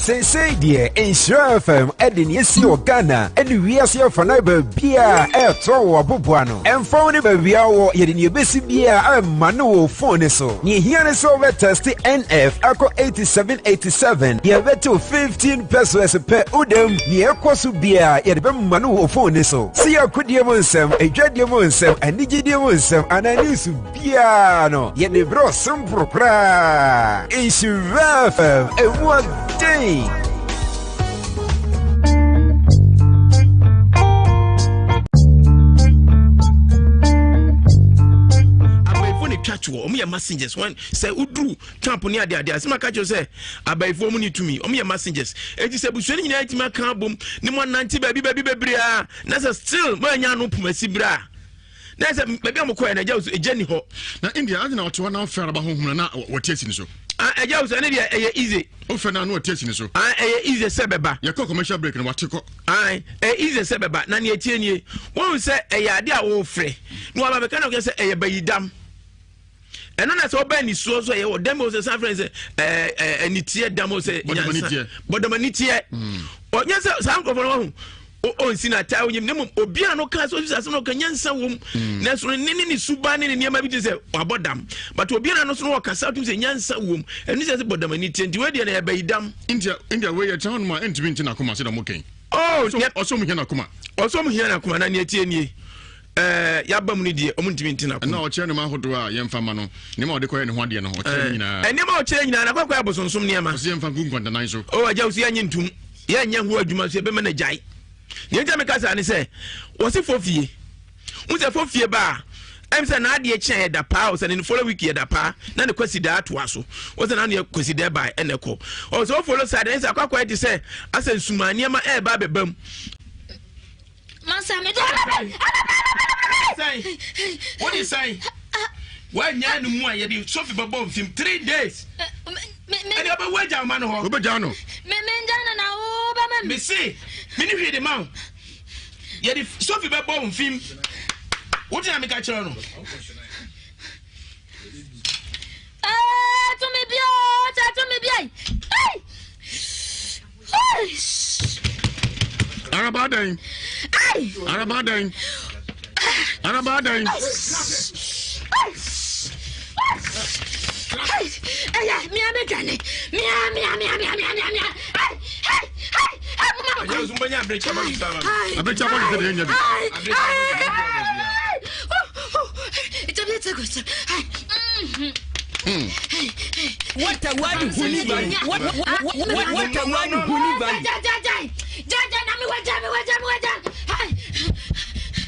Say dear, Nhyira FM, Edin Yesi Ghana, and Ewiase Mu Bia, Tower Bubuano, and found it by Viawo, Yedin Ewiase Bia, and Manu phone so. Near here is over test NF, Ako 8787, Yaveto 15 pesos per Udem, near Kwasubia, Yedbem Manu phone so. See a Kudia Mu Nsem, a Jadia Mu Nsem, and Nhyira Mu Nsem, and I knew Subiano, yet the bro some propra. Nhyira FM, and what day? Omo messengers when say udru camp ni ade asema ka cho say abaifo mu ni tumi omo messengers eti say busuani nyina etima kan bom ni mo nante baby bebre a na say still mo anya no pumasi bra na say baby amokoya na jawu ejani ho na India azina oto na fera ba honhum na wotiasi ni so ejawu say na dia easy o fe na no wotiasi ni so easy say beba ye call commercial break na wateko easy say beba na ne etienie won say ade a wo frɛ no aba beka na say bayidam eno na so ba ni so ye o dem o se san friends enitie dam o se bodamanitie o nya se san ko fo o nsina ta onyim ne obi an no ka so sisa no ka nyansa wom na so ni suba ni niam bi se abodam but obi an no so no ka sa tum se nyansa wom eni se bodamanitie ndi we de na ba idam India we ye town ma entimi ntina kuma se da mo ken oso mu hia na kuma na ne etie nie yaba mu ni die omuntimi ntina ko na o kire ne ma hodo a ye mfa ma no ne ma o de koye ne ho ade no o kire nyina ene ma o kire nyina na kwakwa abosonsom ne ma o se mfa gunkwanda nan so o aja usi anyi ntum ye nya ho adwuma so e be ma na jai ye nta me kasa ne se wo se fofie wo se fofie ba em se na ade kyen da pa o se ne follow week ye da pa na ne kwasi da ato aso wo se na ne kwasi da ba ene ko o so follow side ne se kwakwa ede se asa nsumania ma e ba bebam Masa me say what is say why nyanu mu a ye di sofi babo film 3 days and you be waja man ho obe jano me njana na o ba ma me see me ni hwe de ma ye di sofi babo film what na me ka chiro no to me bia Arabadan.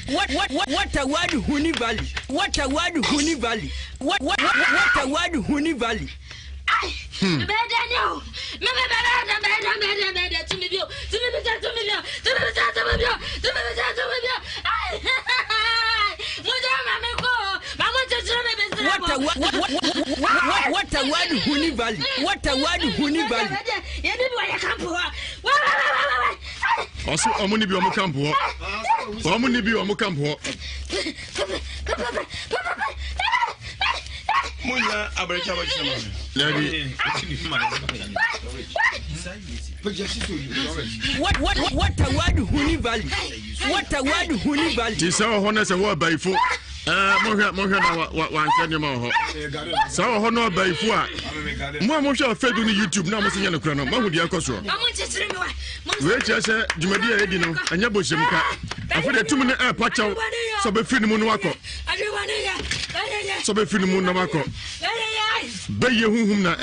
What a word huni bali. What a word huni bali. What a word huni bali. What a word huni bali. What a word huni bali. What a word huni bali. What a word huni bali. Also, omuni bi omukampo ho. Omuni bi omukampo ho. Munya abarika ba chama. Lady. What a word huni bali. What a word huni bali. Tisa ho na se wo baifo. Mohwe na wa nkene ma ho. Sa ho no baifo a. Mo mohwe fedu ni YouTube na mo se nyane kura no. Mahu di akoso. We chese jumadi e di no. Anya bohyem ka. Afode tum ne pachaw. So be firi mu no akọ. So be firi mu no akọ. Be ye huhum na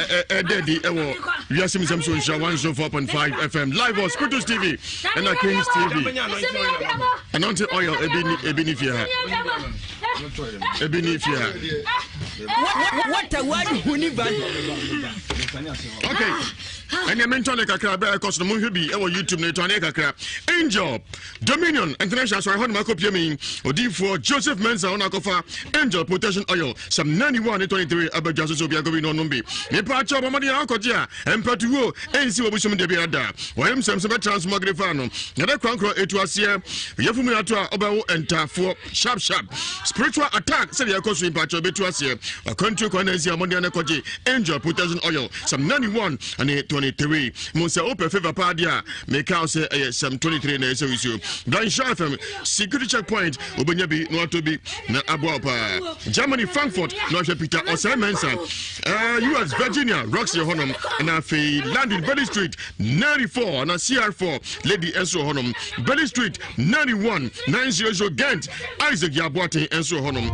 dedi e wo Ewiase Mu Nsem so Nhyira 104.5 FM live on Scriptures TV and at Kings TV. Anointing oil ebini fia. Ebini fia. What a word huni bali. Okay. And you mentioned the kakra be cause no hwebi e wo YouTube na to ane kakra. Angel Dominion International so I heard Marco Piemi Odifo Joseph Mensa on akofa Angel Protection Oil some 91 23 abajaso so bia go bi no nombe. Me pa cho bomade akoje a empatuo ensi obusum de bia da. Wayem sem be transmogre fa no. Na da krankro etuase yefumu ato a obawo entafo sharp spiritual attack say the cause pa cho betuase. A country kwanensi amode na koje Angel Protection Oil some 91 and 23. Monsa open favor padia make out say some 23 na so issue. Dan Shafem security checkpoint obenyabi no atobi na aboapa. Germany Frankfurt no Peter Osemensa. US Virginia Roxy Honum na fe landing Belly Street 94 na CR4 Lady Enso Honum Belly Street 91 90 Gent Isaac Yaboate Enso Honum.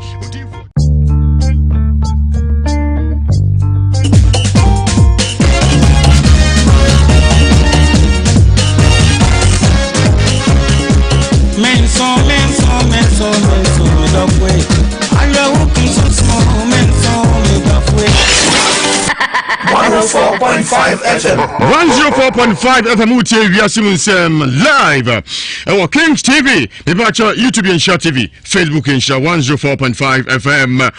Menso, me dog way. I know who can so small, menso, me dog way. 104.5 FM. 104.5 FM Ewiase Mu Nsem live. Our Kings TV, Mebacha YouTube and Nhyira TV, Facebook and Nhyira 104.5 FM.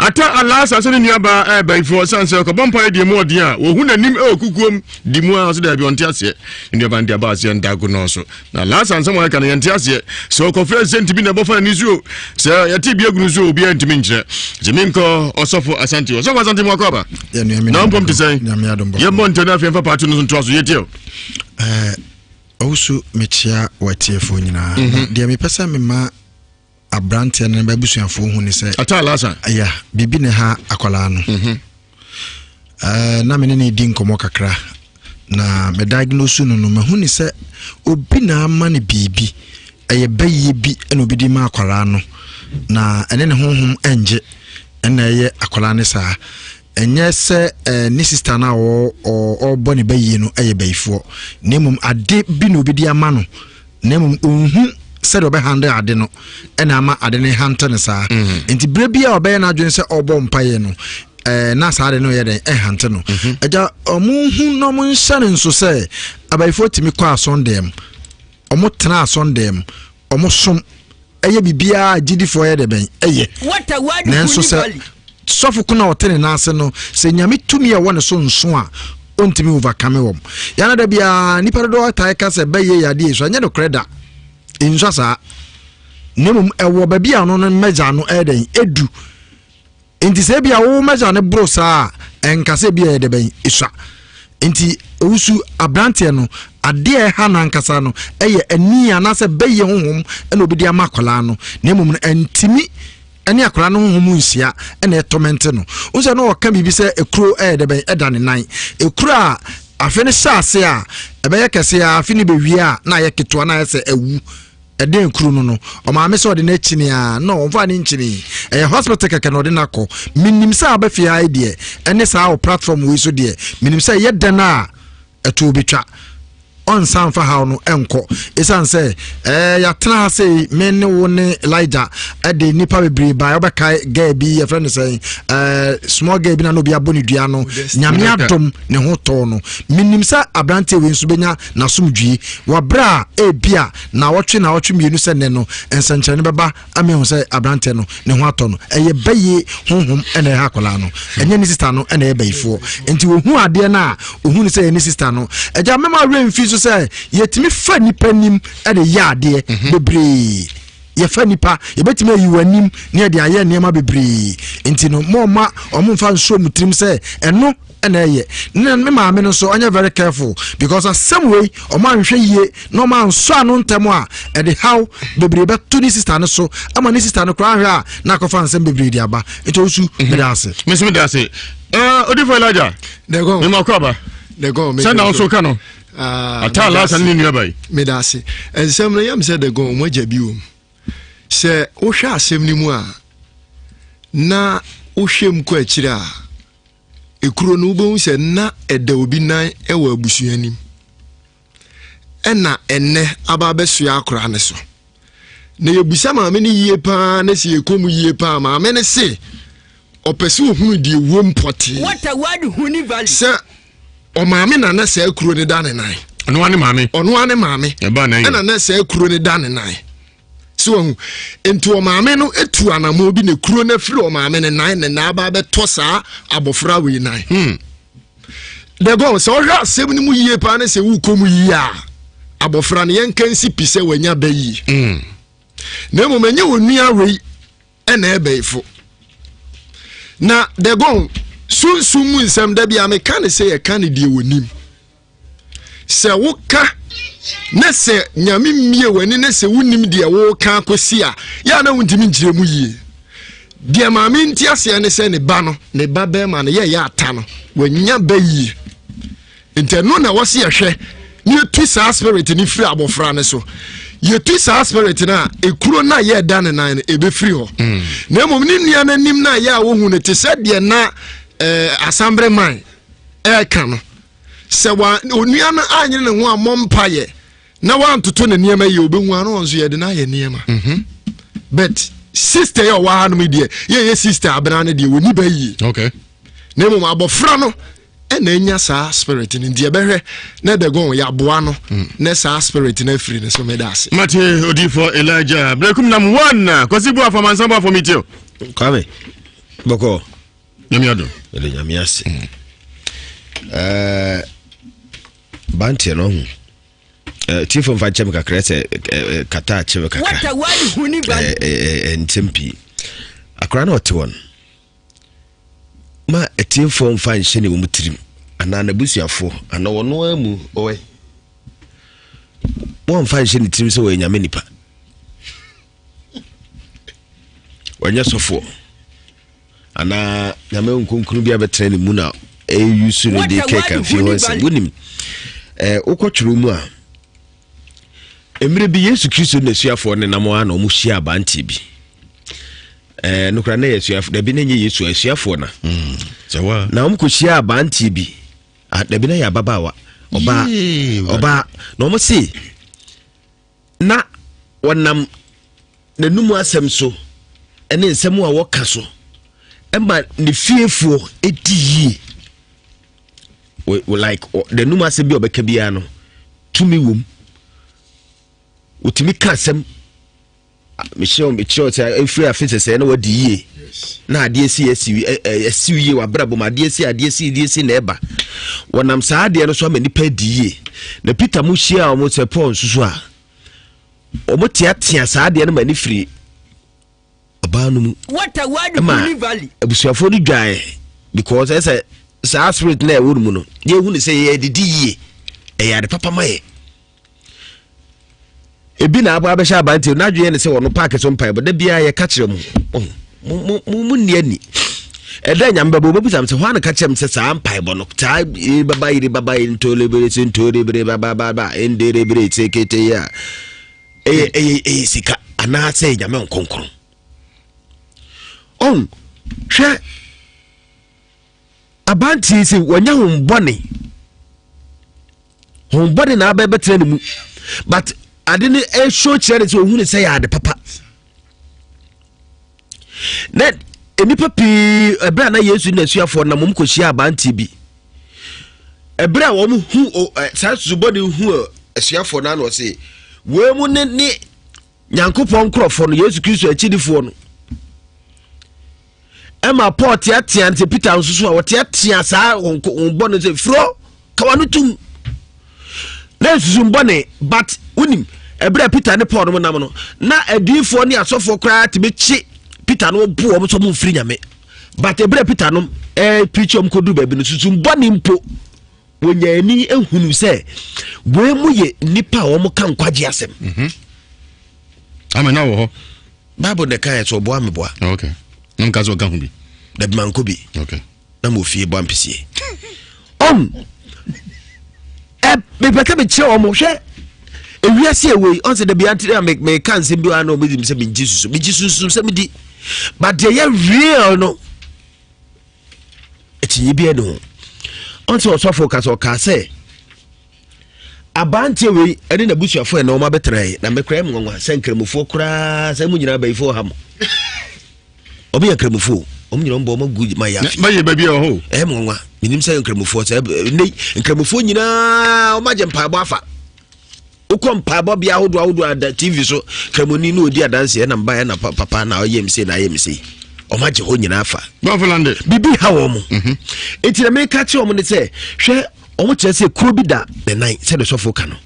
Ata alas asani niaba by for sanse ko bompa de mo dia wo hu nanim e okukuom di mu aso da bi onte ase niaba ndia ba ase ndago no so na last ansem wa kan yente ase so ko fe sent bi na bofa ni zuo se yati bi agunu zuo bi antimi nkyere jeminko osofo asante mo akoba na mpom te sai ye monto na fe fa patu no nto aso yetio also mechia watiefo nyina dia me pesa me ma abrante na babusuafo hu ni se atalasa ya bibi ne ha akwala no na me ne di nkomo kakra na me diagnose no no hu ni se obi na ama ne bibi eye baye bi na obi di ma akwala no na ene ne honhom enje ena eye akwala ne sa enye se ni sister na o boni baye no eye bayifo nemum ade bi na obi di ama no nemum ohun said obe hande ade no ena ama ade ne hante ne saa enti brebia obe na adwen se obo mpaye no na saa ade no ye den hante no eja omu hu no mu nhyane nso se abaifo timi kwa asondem omu tena asondem omu som eye bibia gidifo ye de ben eye what a word nenso se sofu kuna otene na ase no se nyame tumi ya wone so nso a ontimi overcome wom yana da bia nipa do atai ka se beye ya de so anya no kreda injasa nemum ewo babi anu no meja no eden edu enti se bia wo meja ne bro saa enkase bia ede ben iswa enti owusu abrante no ade ha na nkasa no eye ani anase beye honhom ena obidi amakola no nemum no entimi ene akora no honhom nsia ena etomente no unse no oka bibi se ekuro ede ben eda ne nan ekuro a afene sase a ebeye kese a afini bewie a na ye keto na ese ewu eden kru no o ma me so de na chini a no on fa ni nchini hospital keke no de na ko minim sa abafia ide ene sa o platform we so de minim sa ye de na eto bitwa on san fa ha no enko esan se ya tena se men wo ne Elijah de nipa bebre ba obeka ga bi ye friend say small ga bi na no bi aboni dua no nyame adom ne ho to no minim sa abrante we nso benya na somdwie wa bra e bia na wotwe mienu se ne no ensankyere ne beba ame ho se abrante no ne ho ato no eye baye honhom ene ha kola no enye ni sister no ene e bayifo enti wo hu ade na ohun ni se ni sister no eja mema remfi say yetimi fa nipa nim ade yaade bebre ye fa nipa ye betimi ayiwanim ne de aye niam bebre enti no moma omfa nso mutrim say eno ena ye ne me maame no so anya very careful because some way o man hwe ye no man so anu ntem a e de how bebre be to ni sister no so ama ni sister no kra hwe a na ko fa nsem bebre di aba eto osu me da ase me da ase odifo Elijah de go me makoba de go me send also kano atala san ni nuabai me da ase ensem no yam se de go mo jabiwo se wo hwa asem ni mu a na wo hwem ko akire a ekuro no bo se na eda obi nan e wa abusuanim ena enne aba besua akora ne so na yebusa ma me ni yie pa na se ekomu yie pa ma me ne se opese ohunu die wo mpote what a word huni valley se maame na na se akuro ne da ne nan ono ane maame na na se akuro ne da ne nan so enti o maame no etu anamo bi ne kuro na firi o maame ne nan ne na aba be to saa abofra we nan de go so hwa asem ni mu yie pa na se wu komu yie a abofra ne yenkansi pise wanya bayi na mo menye onua we na ebeifo na de go sunsun mu nsem da bia me kan se ye kan die wonim se woka na se nyame mie wani na se wonim de wo ka akosi a ya na wontimi ngire mu yie de maame ntiase ne se ne ba no ne ba be ma ne ye ya ata no wanya bayi inteno na wose ye hwe ni tu sa spirit ni free abofra ne so ye tu sa spirit na ekuro na ye da ne nan ebe free ho na mom ni nua na nim na ya wo hu ne te se de na assembly man kan se wa onua na anyi ne ho amompa ye na wa ntoto ne niema ye obehu anu onzo ye de na ye niema but sister ye wa anu me de ye sister abena ne de woni ba yi okay na mom abofra no na enya sa spirit ni de behwe na de gon ya boa no na sa spirit na free ne so me da ase mate odifo Elijah brekum nam 1 kwasibu afamansa ba fomitio kwame boko nyamiado ele nyamiase bantie no hu tifo mfa chem kakra se kata chem kakra what a word huni ba ntempi akra na ote ma tifo mfa nhye ne mutirim ana na busuafo ana wono amu owe won mfa nhye ne tirim se wo nyame nipa wanya sofo ana nyame nkonkuru bia betre ne mu na yusu ne de keka fi wonse wonim ukotwuru mu a emre bi Yesu Kristo na suafo ne namo ana omu hia abanti bi nukra na Yesu da bi na nye Yesu asuafo na sewa na omko hia abanti bi da bi na ya babawa oba na omo se na wonam nanumu asem so ene nsem a woka so emba ne fiefo edi we like the numa asem bi obeka bia no tumi wom utimi ka asem me say free afise say na wadi yie na ade esi yie wa brabo ma ade esi na eba wonam saa ade no so ma nipa di yie na Peter mu hia o mo se Paul susu a o mo tia saa ade no ma ni free abanu what a word huni valley abusuafo ni dwae because esa sa spirit na ewu mu no ye hu ni say ye didi yie ya de papa maye ebi na aba abesha abante na dwe ne say wono park so mpai but da bia ye ka kire mu ni ani eda nyamba bo bu sam se hwan ka kire se sa mpai bo no ta baba yiri ntolebere sentolebere baba enderebere sekete ya sika ana say nyame nkonkron hwe abanti si wanya hombone na abebetre ne mu but adene e show chere so hu ne say ya de papa na enipa pi ebra na Yesu na suafo na mom kohia abanti bi ebra wo mu hu sa subode hu suafo na no say we mu ne Nyankopon krofo no Yesu Kristo achidifo no Emma Port yatia nte Peter nsusu a wotia saa onbo no se fro kawanu tum na nsusu mbone but unim ebra Peter ne Paul no nam no na adifo ne asofo kra te bechi Peter no bu o so mu firi nyame but ebra Peter no preach om kodu ba bi no susu mbone mpo wonyani ehunu se we mu ye nipa o mo kan kwaje asem amena wo Bible de kan so bo ameboa okay nam kazo ga hu bi da manko bi okay na mo fie bo ampesie be beka be che o mo hwe ewiase ewe on se da bi antre me kan se bi ano me se me Jesus se me di but they are real no etinye bi eno on se so focus o ka se abanti we ene na busuafo na o ma betre na me kra mu nwa se nkremufo kra se mu nyina ba ifo ham obi ya kremufo nyina mbo magu ma ya ma ye baby ho monwa minim say nkramofo say nei nkramofo nyina o maje mpaabo afa ukom mpaabo bia hodo ada TV so kramoni no odi adanse na mba na papa na oyemse na ayemse o maje ho nyina afa Buffalo bibi ha wo mo enti na me ka che o mo ne say hwe o mo kire say kuro bi da the night say the sofo ka no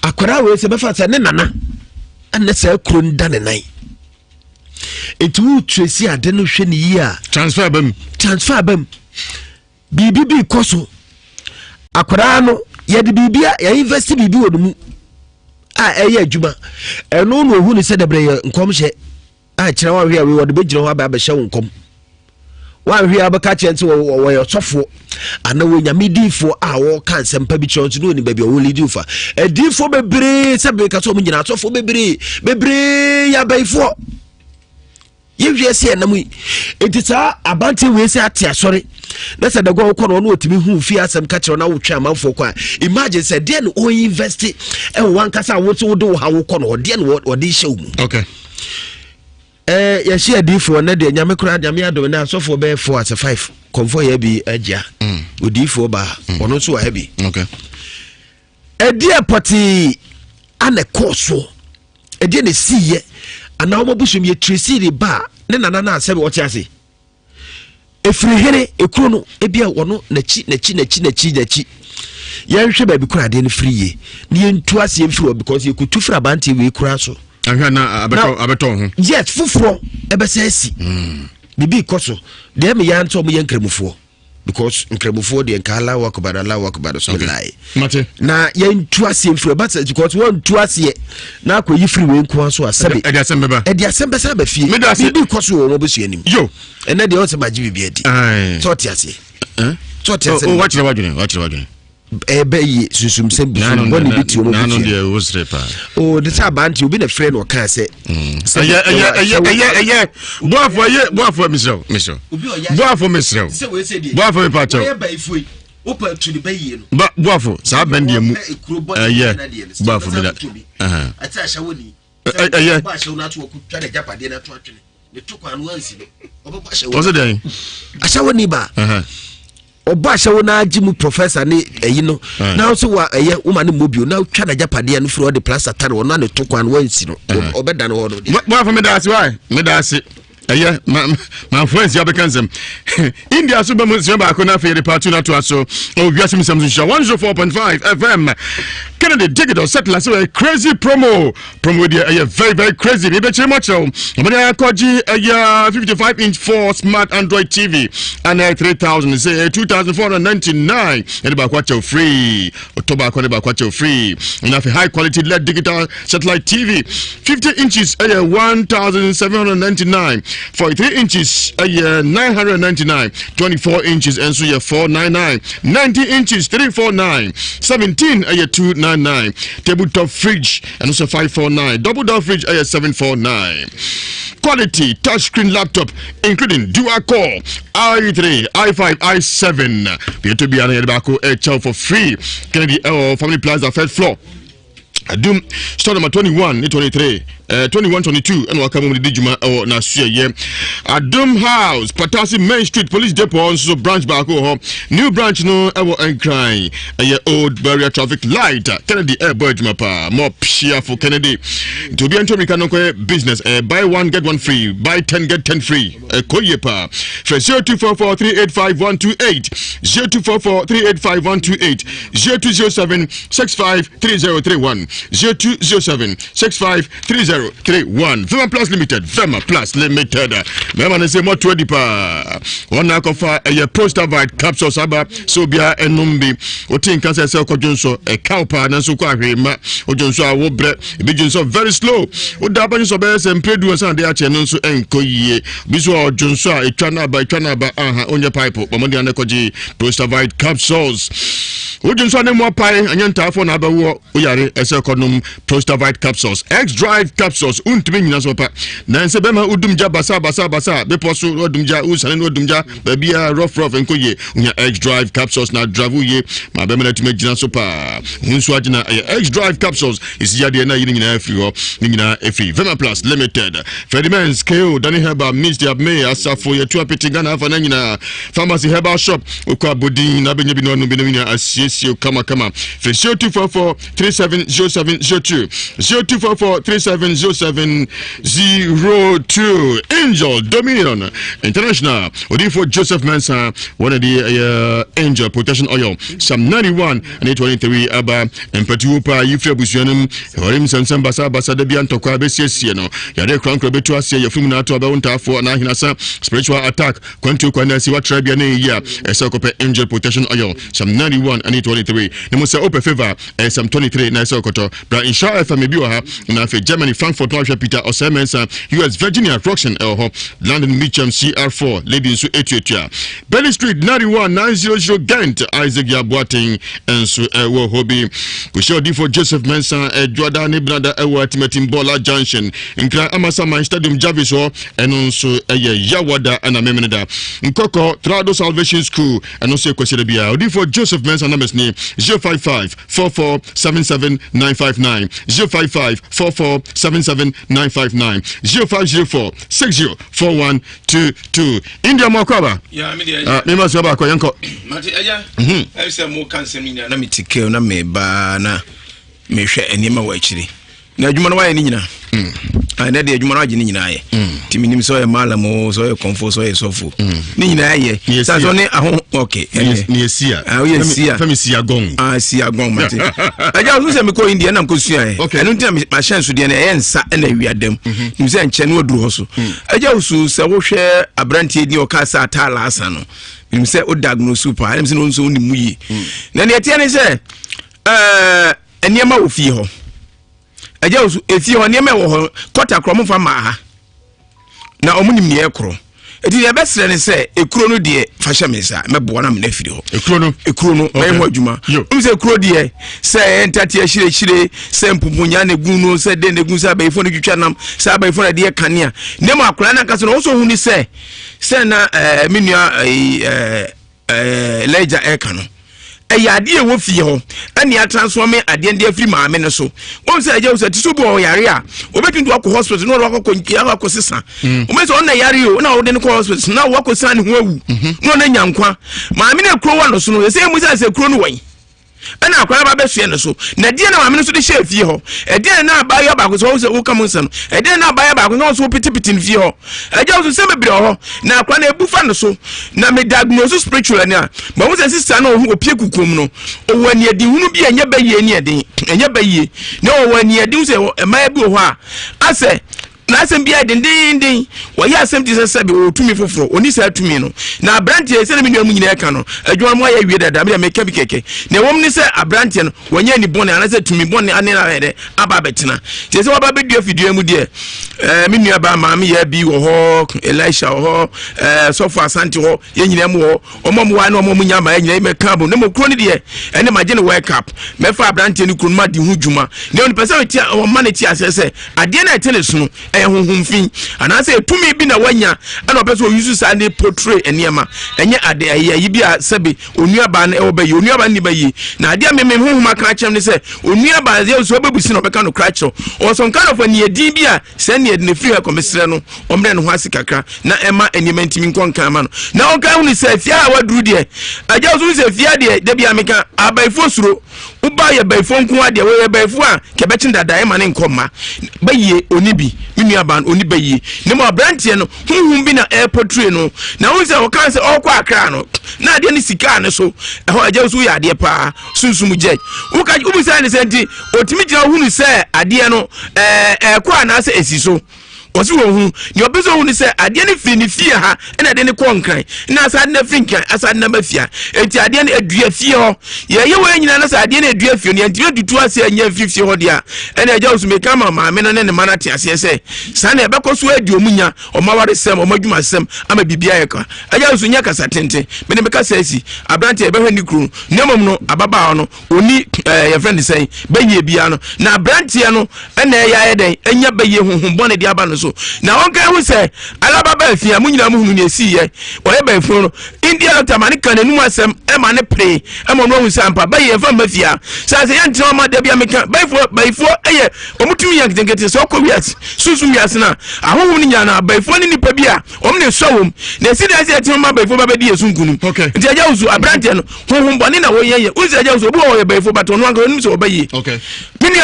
akwara we se befa say ne nana anna say kuro nda ne night enti wo twesi ade no hwe ne yi a transfer bam bibi koso akwara no ye de bibia ya invest bibi wo mu a eye adwuma eno no hu ne se debre ye nkom hye a kire wa hwe a we wo de begire ho aba hye nkom wa hwe abaka chente wo ye sofo ana wo nyamedifo a wo kan sempa bi chonto no ni baby wo lidifo edifo bebre se be ka so mu nyina sofo bebre ya baifo Ewiase na mu etisa abante we se ate asore na se dago ko no otimi hu fi asem ka kire na wo twa amanfo kwa imagine se de no o invest e wan kasa wo so do ha wo ko no de no wo de hye mu okay ya share difo na de nyame kura nyame adom na asofo be 4 at 5 komfo ya bi agia odifo ba ono so wa bi okay edie poti ane koso edie ne siye ana omo busum ye tresi ri ba ne nana na asebe wo tiase efiri here ekuro no ebia wono nachi ye hwe ba bi kura de ne free ye ne yentu ase emfiri because ye kutu fra banti we kura so ahwa na abeto ho yes fufuro ebese asi bibi koso de me ya nto mo ye nkremufo because nkremufo de nkala wakubada so lai mate na ye ntu ase emfiri but because won ntu ase na akoyi free we nko so asebe edi asembe sa ba fie bibi koso wo mo besu anim yo ene de o se baji bibi edi so tiase o watch wadwene ebe yi susum se bi boni biti o mo na no de o strepa o de sa banti obi na friend o kan se boafo misro boafo me pacho opa to the bayi no boafo sa bende mu boafo me da ati ashawoni ba ashawo na to ku twa de japade na to atwene ne to kwa no ansi no obekwa ashawo what's the ashawoni ba oba shawo na ajimu professor ni eyi no na so wa eye uma ne mobile na twa na japade no fro de plaster tare wona ne to kwa no ansi no obeda no ho no boafo me da ase my friends ya bekansem India super museum ba ko na fe report na to aso Ewiase Mu Nsem Nhyira 104.5 FM Canada digital satellite so a crazy promo dey very crazy be che much o mo koji 55-inch for smart Android TV and 3000 say 2499 and ba kwacha free October ko ba kwacha free na fe high quality LED digital satellite TV 50 inches 1799 43 inches 999 24 inches and so 499 90 inches 349 17 299 tabletop fridge and also 549 double door fridge 749 quality touchscreen laptop including dual core i3 i5 i7 B2B and Bako HL for free Kennedy Family Plaza third floor Adum store number 21 23 2122 and welcome to Dijuma or Nasuye Adum House Patasi Main Street Police Depot also branch back new branch no ever and crying old barrier traffic light Kennedy Airport mapa more share for Kennedy to be entering business buy one get one free buy 10 get 10 free koyepa for 0244385128 0244385128 0207653031 0207653031 Vema Plus Limited Vema say more 20 pa one akofa poster vide capsules aba so bia enumbi otin kan say ko jonso cow pa na so kwa hwema ojonso awo bre bi jonso very slow o da ban so be sem predu san de a che no so enkoyie bi so ojonso a etwa na ba aha onye pipe bomodi anekoji poster vide capsules wodun so ne mo pai anyanta fo na abawo oyare ese konum Prostavite capsules X Drive capsules untimi nyina so pa na nse bema udumja basa be poso odumja usane no odumja ba bia rough enkoye unya X Drive capsules na dravu ye ma bema na tumi gyina so pa nso agina X Drive capsules is yade na yini nyina afri ho nyina efi Vema Plus Limited Ferdimans KO Danny Herba Mr. May asafo ye tu apetingana afa na nyina pharmacy herbal shop okwa bodin na benye bi no no bi na asiesie kama 0244 370702 0244 370702 Angel Dominion International Odifo Joseph Mensah one of the Angel Protection Oil Psalm 91 and 823 aba empatupa yifre busuanum horim sansam basa de bian tokwa besiesie no yade krankro betu asie yefum na ato aba untafo na hinasa spiritual attack kwantu kwana si watra bia na yia esekope Angel Protection Oil Psalm 91 and 823 ne musa open favor Psalm 23 na esekoto bra insha FM bi ha na fe Germany Frankfurt North Peter Osemensa US Virginia Roxon Elho London Mitcham CR4 Lady Nsu Ethiopia Belly Street 91900 Ghent Isaac Yabuating Ensu Ewo Hobby Kusho Difo Joseph Mensah Edwada Nibrada Ewa Timetim Bola Junction Nkra Amasa Man Stadium Jarvis ho Enonso Yawada and Amenada Nkoko Trado Salvation School and also Kwesebia Difo Joseph Mensah numbers name 055 44 77 959 055 44 77 959 0504 604122 India Mokwaba Mima Swaba kwa yanko Mati aja Ese mo kansemina na mitike na meba na mehwe enema wa akiri na adwuma no wa ni nyina na de adwuma no agi ni nyina ye timinim so ye malamo so ye konfo so ye sofo ni nyina ye sa so ne aho okay ni esia fami sia gong sia gong mate aja so se me ko India na mko sua ye enu ntia ma chance de na ye nsa na wiadam nim se nche no aduru ho so aja usu se wo hwe abrantie di o ka sa atala asa no nim se o diagnose pa nim se no nso ni muyi na ne tie ne se eniema wo fi ho aja usu efi ho eniema wo ho kota kro mfa ma ha na omunim ne ekro eti ya besre ne se ekuro no de fasha mesa mebo na me afiri ho ekuro no mai ho adwuma se ekuro de se entati ahire se mpupunya ne gunu se de ne gun se abaifo ne twitwa nam se abaifo na de kanea ne ma akora na kase no so hu ni se na menua leja eka no ade e wo fie ho ane atransform ade ande afiri maame ne so won se aja so tiso bo yare a obetuntu akọ hospital no ro akọ sesa o me so na yare o na wo de ne ko hospital na wo akọ san ne ho awu no na nyankwa maame ne kro wa no so no se mu se kro no wan ana akwara ba besu ne so na die na maame no so de hye fie ho ede na abayo ba ko so wo kam nsam ede na abayo ba ko so pitipiti fie ho aja so se mebre ho na akwara na ebufa no so na me diagnose spiritual ni a ba wo se sister na o opie kukom no o wani edi hunu bi enye baye ni eden enye baye na o wani edi se ema bi ho a ase na asem bia dindindin wo ya asem ti se be o tumi foforo oni sa tumi no na abrantie se na me nuamu nyina eka no adwuma mo ya wie dada me meka bi keke na wom ni se abrantie no wonya ni bone ana se tumi bone ane na hede aba betina ti se waba be dua fidua mu de me nua ba ma me ya bi wo ho Elisha wo ho Sofo Asante ho ye nyina mu ho omom wa na omom nya ma ye nyina me ka bo ne mo kro ni de ene ma je ne wake up me fa abrantie ni kro ma di hu dwuma ne oni pese ti o ma ne ti asese ade na etele no ehunhumfin anase tumi bi na wanya ana opeso yusu sa ne portray eniema enye ade ayi bi a sebe onuaba na obayi onuaba ni bayi na ade me hunhuma ka chem ne se onuaba ze so obebusi na obeka no kracho or some kind of ani edi bi a se ne ne free komesre no omre no ho asikakra na ema eniema ntimi nkonkan ma no na oka hu ni se fia a waduru de aja so se fia de bia meka abaifo suro uba ye baifo nko ade we baifo a kebechin dada ema ne nkoma bayi onibi aban oni bayi ne mo abrantie no hunhum bi na airport train no na won se o kan se o kwa akra no na ade ni sika ne so ho aja so ya ade pa sunsum je wo ka ubu se ne se nti otimi gina hunu se ade no kwa na se esiso wɔsi wɔn hu ni ɔbɛ so hu ni sɛ adeɛ ne firi ne fie ha ɛna de ne kɔ nkran na asade na firi nkran asade na ba fia enti adeɛ ne adua fie hɔ yɛyɛ wɔn nyinaa na sɛ adeɛ ne adua fie no yɛntumi dutu ase anya fie hɔ deɛ ɛna agya wo so meka ma maame no ne ne ma no te aseɛ sɛ saa na ɛbɛkɔ so adi ɔmu nya ɔma ware sɛm ɔma adwuma sɛm ama biribia yɛ ka agya wo so nya kasa tenten mene meka sɛ asi aberante ɛbɛhwɛ ne kuro na mmom no ababaa no ɔni yɛfrɛ ne sɛn bɛyɛ bia no na aberanteɛ no ɛna ɛyɛ ayɛ dɛn ɛnya bɛyɛ honhombɔne de aba no so na wɔnka ho sɛ alaba ba afia mo nyinaa mo hunu ne ɛsiiɛ ɔyɛ bɛɛfo no india doctor ma ne ka n'anum asɛm ɛma ne pere ɛma no ahu sɛ ampa bɛyɛ ɛfa mma fia sɛ sɛ yɛntena ɔma da bia meka bɛyifoɔ ɛyɛ ɔmotumi yɛ nketenkete sɛ ɔkɔ wiase sunsum wiase no a ahohom no nya no bɛyifoɔ ne nipa bi a ɔm ne sɔ wom na ɛsi da sɛ ɛtema ma bɛyifoɔ bɛbɛdi yɛ so nkunum nti agya wo so aberanteɛ no honhombɔne na wɔyɛyɛ wo sɛ agya wo so obi wɔ ɔyɛ bɛyifoɔ but ɔno anka ɔnim sɛ ɔbɛyie mene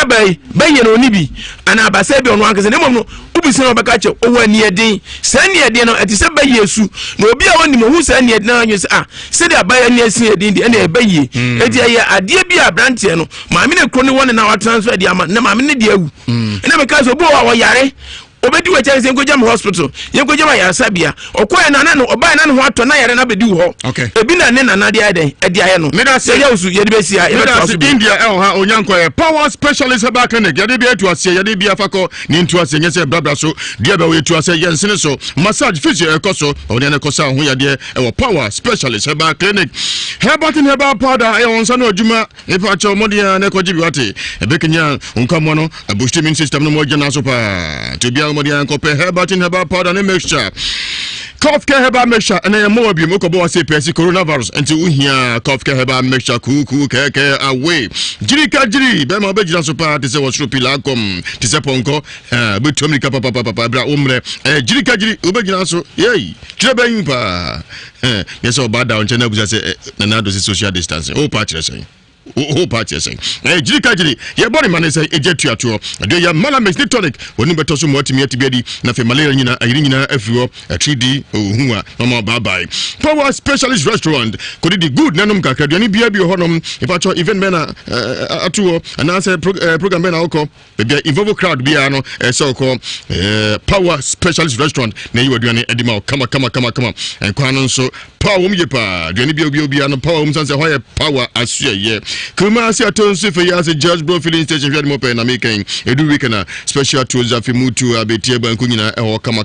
bɛyɛ no ɔni bi anaa abasɛ bi ɔno ankasɛ ne mmom no wobisi no ɔbɛka kyɛ ɔwɔ aniɛden saa aniɛden no ɛte sɛ bɛyɛ su na obi a wɔnim ɔhu saa aniɛden no anwɛ sɛ sɛdeɛ abayɛ ne asi ɛden deɛ ɛne ɛbɛyie ɛnti ɛyɛ adeɛ bi a aberanteɛ no maame ne kuro ne wɔ ne na watransfer deɛ ama na maame ne deɛ awu ɛna meka sɛ obi wɔ a wɔyare obedi wa chance yenko jam hospital yenko jam yarasabia okoye na no oba na no ho ato na yare na bedi wo ho ebi na ne na de aden edi aye no me da se ya usu ye de besia ye beto asu India ha onyanko power specialist ba clinic ye de bi etu ase ye de bi afako ni ntu ase nye se brabra so de ba we etu ase ye nsene so massage physio ekoso oni na ekosa ho ye de e power specialist ba clinic herbatin herba powder e won sa na odwuma e pa cha mo de na ekoji bi wate e be kenya onka no boost immune system no mo gena so pa to bia Modian Cope Herbatin Herba powder and mixture. Cough care herba mixture and a more be Mokobo say coronavirus until we hear cough care herba mixture cool care away. Jirika Jiri, Bema Bejina Super, this was Rupilakom, Tisaponko, Butomika Papa Bra Umre, Jirika Jiri, Ubejinaso, yay, Trebempa. Yes, or bad down, China was another social distancing. Oh, patch. Oh, party saying. Jirika Jiri, your body man is a jet to your do your malamis tonic when you better so much to me to be na fe malaria nina irina FUO a 3D oh no bye bye. Power specialist restaurant could be good nanum kakra do ni bia bi honum if I event mena atuo and answer program mena oko be involve crowd bia no so call power specialist restaurant na you do any edima come and kwanon so power me pa do ni bia no power um say why power asue ye Kumasi atonsi for years a judge bro filling station here mo pe na making edu weekend special tools afimutu abetie banku nyina e kama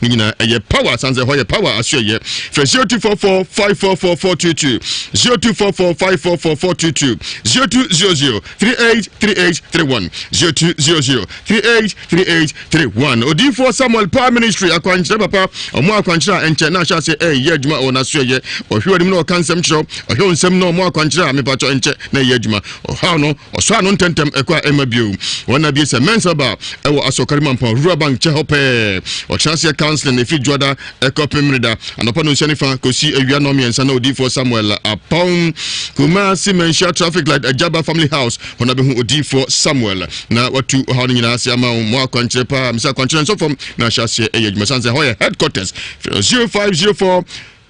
nyina eye power sanze hoye power asure ye for 0244 544422 0244 544422 0200 383831 0200 383831 Odifo Samuel Power Ministry akwanchira papa omo akwanchira enche na sha se ye adwuma ona sure ye ohwe nim no kansem chiro ohwe nsem no omo akwanchira me pacho enche na yejuma oha no oso no tentem ekwa emabio wona bi se mensaba ewo asokarima mpa rural bank che hope o chance counseling efi joda ekopemrida anopa no nsanifa kosi ewia no miensa na Odifo Samuel apon kuma simensha traffic light ajaba family house wona be hu Odifo Samuel na watu ha no nyina ase ama mo akwankyere pa misa akwankyere so from na shase eyejuma sanse hoye headquarters 0504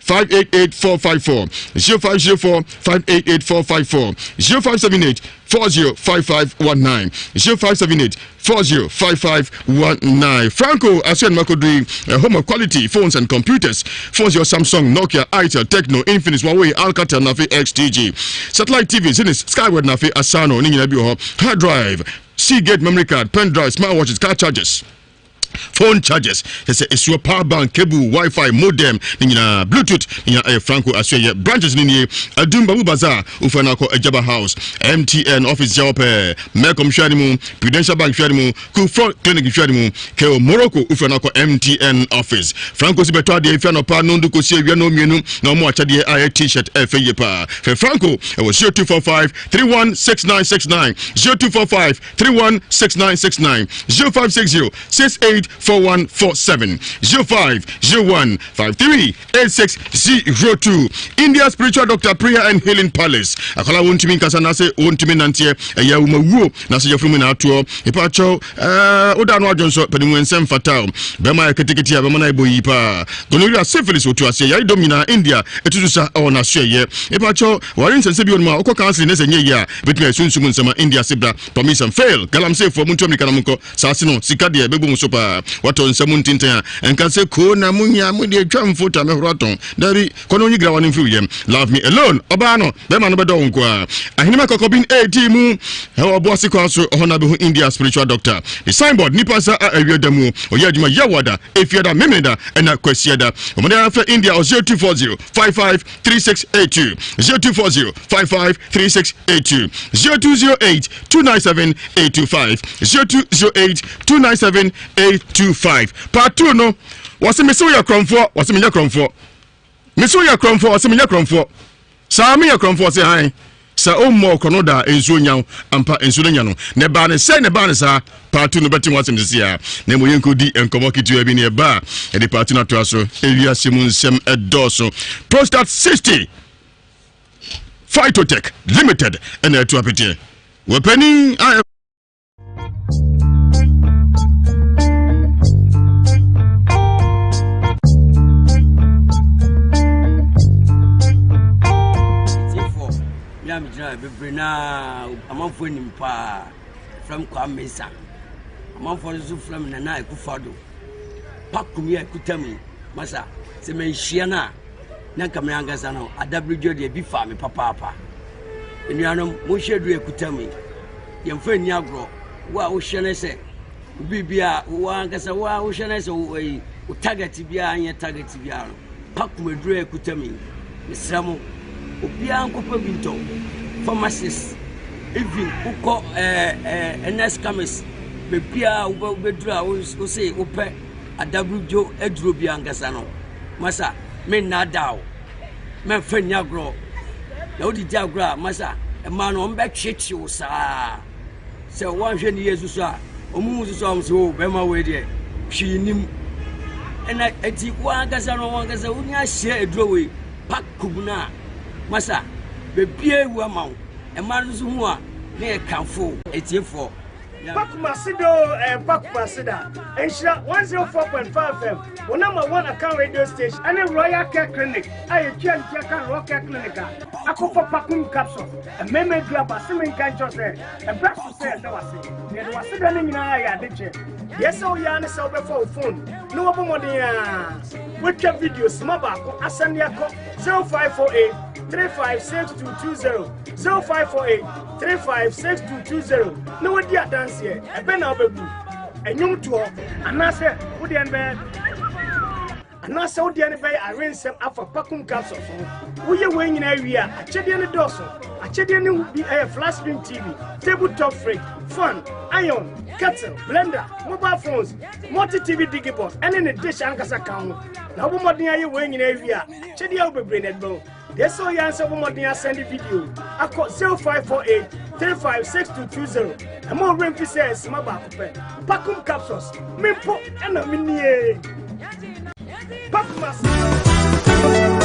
588454 0504 588454 0578 405519 0578 405519 Franco Asian Makodri home of quality phones and computers phones your Samsung Nokia Itel Tecno Infinix Huawei Alcatel Nafi XTG satellite TV Zenith Skyward Nafi Asano Ningina Bio hard drive Seagate memory card pen drive smartwatches car chargers phone chargers it's your power bank cable Wi-Fi modem nina Bluetooth nina Franco Aswe branches nini Adumba Bazaar ufana ko Ejaba House MTN office jawape Melcom Shadimu Prudential Bank Shadimu Kufront Clinic Shadimu Keo Morocco ufana ko MTN office Franco sibeto de ifano pa nondu ko sie no mienu na mo acha de aye t-shirt feye pa fe Franco it was 0245 316969 0245 316969 0560 684147 0501 538602 India Spiritual Doctor Prayer and Healing Palace akola wontimi nkasa na se wontimi nantie ya umawuo na se yefrumi na atuo ipacho oda no adwonso pedimu nsem fatal bema ya keteketi ya bema na iboyi pa gonorrhea syphilis otu ase ya domina India etutusa ona hye ipacho warin sense bi onma okọ council ne senye ya betime sunsumu nsema India sibra promise and fail galam say for muntu amerika na mko sase no sika de bebu musopa pa wato nsɛm ntinten a enka se ko na munya mu de atwa mfota me horoton dabi kono nyi gra woni mfiri yem love me alone oba no be ma no bedo nko a ahinima kokobin 18 mu he obo sikwa so ohona be hu India spiritual doctor the signboard nipa sa awiada mu oya adwuma yawada efiada memeda ena kwasiada omoda fa India 0240 553682 0240 553682 0208 297 825 0208 297 825 part 2 no wase me so ya kromfo wase me ya kromfo me so ya kromfo wase me ya kromfo sa me ya kromfo se han sa o mo kono da enso nyaw ampa enso nya no ne ba ne se ne ba ne sa part 2 no betim wase me se ya ne mo yenkodi enkomo kitu abi ne ba e de part 2 na to aso Ewiase Mu Nsem edoso prostate 60 Phytotech Limited ena to apete wepani Bebrina amanfo nimpa from Kwamesa amanfo so from Nana Ekufado pakum ya kutami masa se menhia na kamera angasa no adabridjo de bi fa me papa enuanom mo hwedu ekutami yemfa ni agro wa wo hwene se bibia wa angasa wa wo hwene se wo target bia anya target bia no pakum edru ekutami misramo obia ankopa binto pharmacist even uko NS chemist bebia ubedura o say ope adabrujo eduro bi angasa no masa me na dawo me fanya gro na odi jagro masa e ma no mbe chechi o sa se wan hwe ni yesu so a omu so am so be ma we de hwinim ena eti wan angasa no wan angasa unya hye eduro we pakubuna masa bebie wa mawo e man so hu a na e kanfo etiefo Pakumasida Nhyira 104.5 FM one number 1 account radio station and a Royal Care Clinic I can Royal Care Clinic akofa pakum capsule a meme grab asimin kan chose a breast say that was it there was it any na ya deche yes o ya na say before phone no obomoden with videos mabako asande akọ 0548 356220 0548 356220 no we dia dance here e be na obebu enyum to anase wo de en be anase wo de en be arensem afa pakum capsule so wo ye we nyina wi a achede ne doso achede ne bi flash screen TV tabletop fridge fan iron kettle blender mobile phones multi TV digibox ene ne dish ankasa kan ho na wo modern aye we nyina wi a achede ya obebre ne do yes so yan so modern send video akọ 0548 356220 amo remfi says maba kope pakum capsules mimpo ena minie pakumas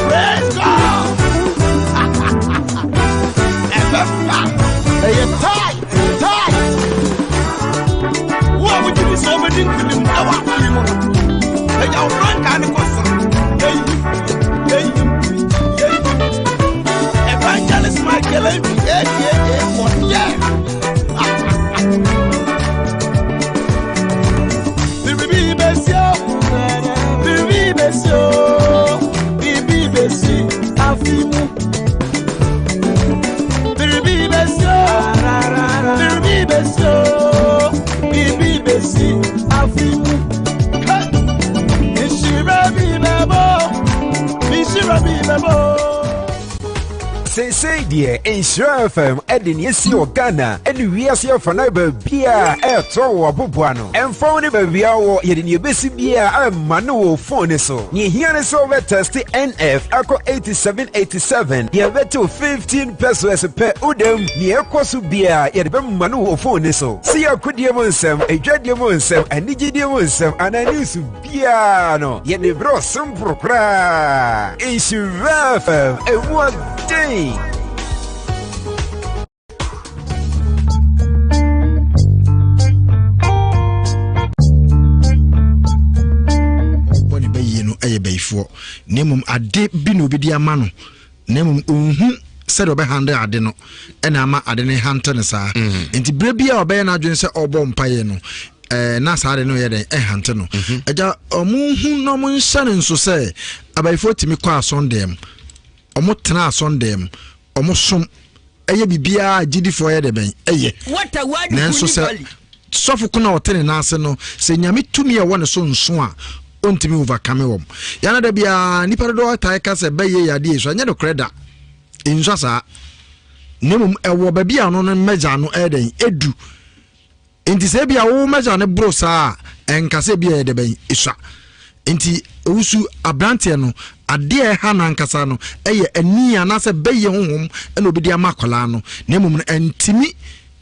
let's go hey tie what would you be so many to them our hey your friend can go hey evangelist Michael yeah Bibi Bessi Afimu Bibi Bessi Afimu Nhyira Bibebo Say dear Nhyira FM edin yesi Ghana eni Ewiase fana ba bia eto wo boboano emfa ne ba bia wo yedin yebesi bia amma ne wo phone so ni hia ne so be test NF ako 8787 ye beto 15 pesos per udem ni ekoso bia yede be ma ne wo phone so si akodie mo nsem edwadie mo nsem anigidie mo nsem anani su bia no ye ne bro simpro kra Nhyira FM ewo day before nemum ade bi no bidi ama no nemum ohun said obe handle ade no ena ama ade ne hante ne saa enti bre bia obe na adwen se obo mpaye no na saade no yɛ den hante no agya ɔmo hu no mo nhyɛ ne nso sɛ abayifo timi kɔ asɔndɛm ɔmo tena asɔndɛm ɔmo som ɛyɛ bibia gidifo yɛ de bɛn ɛyɛ nanso sɛ sɔfo kuna ɔtene n'ase no sɛ nyame tumi ɛwɔ ne so nso a ontimi overcome wɔm yana da bia nipa do ɔtae ka sɛ bɛyɛ yade so anya de kreda insha saa nemum ɛwɔ baabi a no no mɛgya no ɛden edu enti sɛ bia wo mɛgya ne bro saa ɛnkasɛ bia yɛ de bɛn isha enti owusu abrante no ade ha na nkasa no ɛyɛ ani anasɛ bɛyɛ honhom ɛna obi de ama akwala no nemum no ɛntimi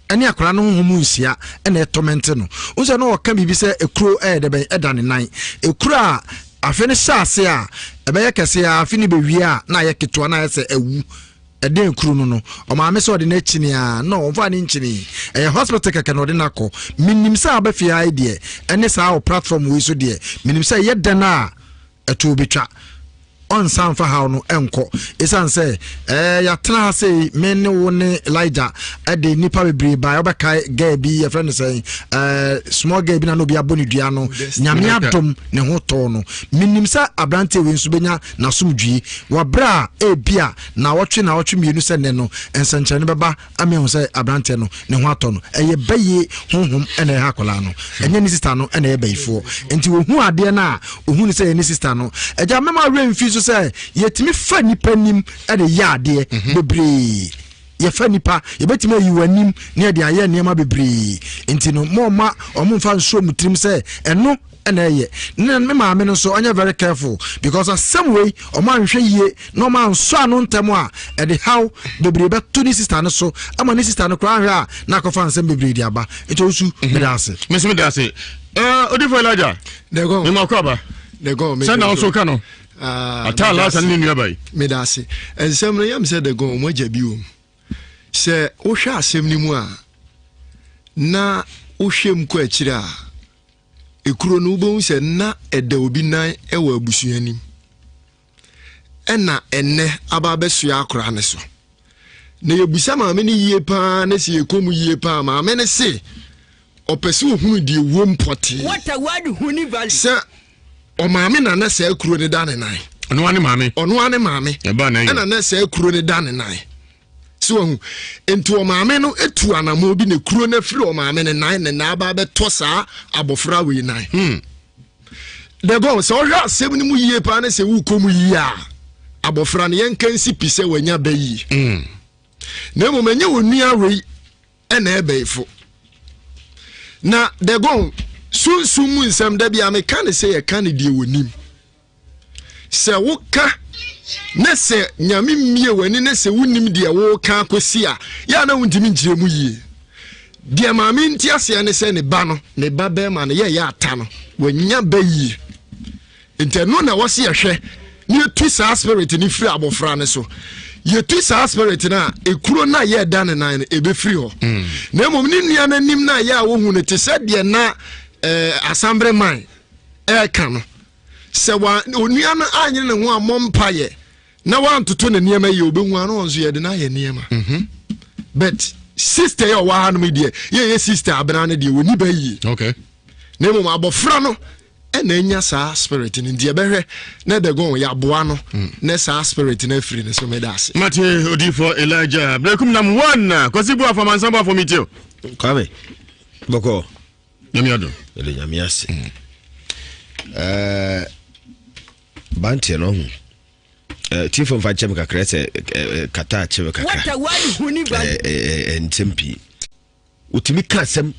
ɛne akwala no honhom nsia ɛna ɛtɔmente no unse no wɔka bibi sɛ ekuro ɛyɛ de bɛn ɛda ne nan ekuro a afe ne hyase a ɛbɛyɛ kɛse a afe ne bewie a na yɛ ketewa na yɛ sɛ ewu ɛden ekuro no no ɔmaame sɛ ɔde n'akyini a no ɔmfa ne nkyini ɛyɛ hospital kɛkɛ na ɔde n'akɔ minim sɛ abɛfie ha deɛ ɛne saa o platform wei so deɛ minim sɛ yɛ dan a ɛto bitwa on san fa haw no enko esan say ya tena say men wo ne Elijah ade nipa bebre ba obeka ga bi ye friend say small ga bi na no bi aboni dua no nyame adom ne ho to no minim sa abrante we nsu benya na somdwie wa bra e bia na wotwe mienu se ne no ensanche ne beba ame ho say abrante no ne ho ato no eye baye honhom ene ha kola no enye ni sister no ene e bayifo enti wo hu ade na ohun ni say ni sister no eja mema remfi say yetimi fa nipa nim e de yaade bebre ye fa nipa ye betimi ayiwanim ne de aye niam bebre enti no mo ma omfa nso mutrim say eno ena ye ne me maame no so onye very careful because some way o man hwe yie no man so anu ntem a e de how bebre beto ni sister no so ama ni sister no kra hwe a na kofa nsem bebre di aba eto usu medase medase odifo Elijah de go me makoba de go me sana so ka no atala san ni nua bai medase ensem no yam se de go mo jabi o se wo hwa asem ni mu a na wo hwem ko akira ekuro no bo se na eda obi nan e wa abusuanim ena enne aba besua akora ne so na yebusa maame ne yie pa na se ekomu yie pa maame ne se opese ohunu die wom pote what a word huni valley se o maame na na se ekuro ne da ne nan ono ane maame e ba na na se ekuro ne da ne nan so enti o maame no etu anamo bi ne kuro na firi o maame ne nan ne na aba be to saa abofra we nan de go so hwa asem ni mu yie pa na se wu komu yie a abofra ne yenkansi pise wanya bayi na mo menye wonua we e na ebeifo na de go sunsun mu nsem da bia me kan se ye kan die wonim se wo ka na se nyame mie wani na se wonim de wo ka akosi a ya na wontimi njire mu yie de maame ntiase ne se ne ba no ne ba be ma ne ye ya ata no wanya bayi inteno na wose ye hwe ne tu sa spirit ni free abofra ne so ye tu sa spirit na ekuro na ye da ne nan e be free ho na mom ni nua na nim na ya wo hu ne te se de na assembly man ka no se wa onua no anye ne ho amompa ye na wan toto ne niema ye obehu ano onzo ye de na ye niema but sister ye wa hanu me de ye sister abena ne de woni ba yi okay na mom abofra no na enya sa spirit ni de behwe na de gon ya boa no na sa spirit na free ne so me das mate odifo Elijah brekum nam one kwasibu afamansa ba fomitio kwame boko nyamiado ele nyamiase bantie no hu tifo mfa chem kakra se kata chem kakra what a word huni valley ntempi utimi kasem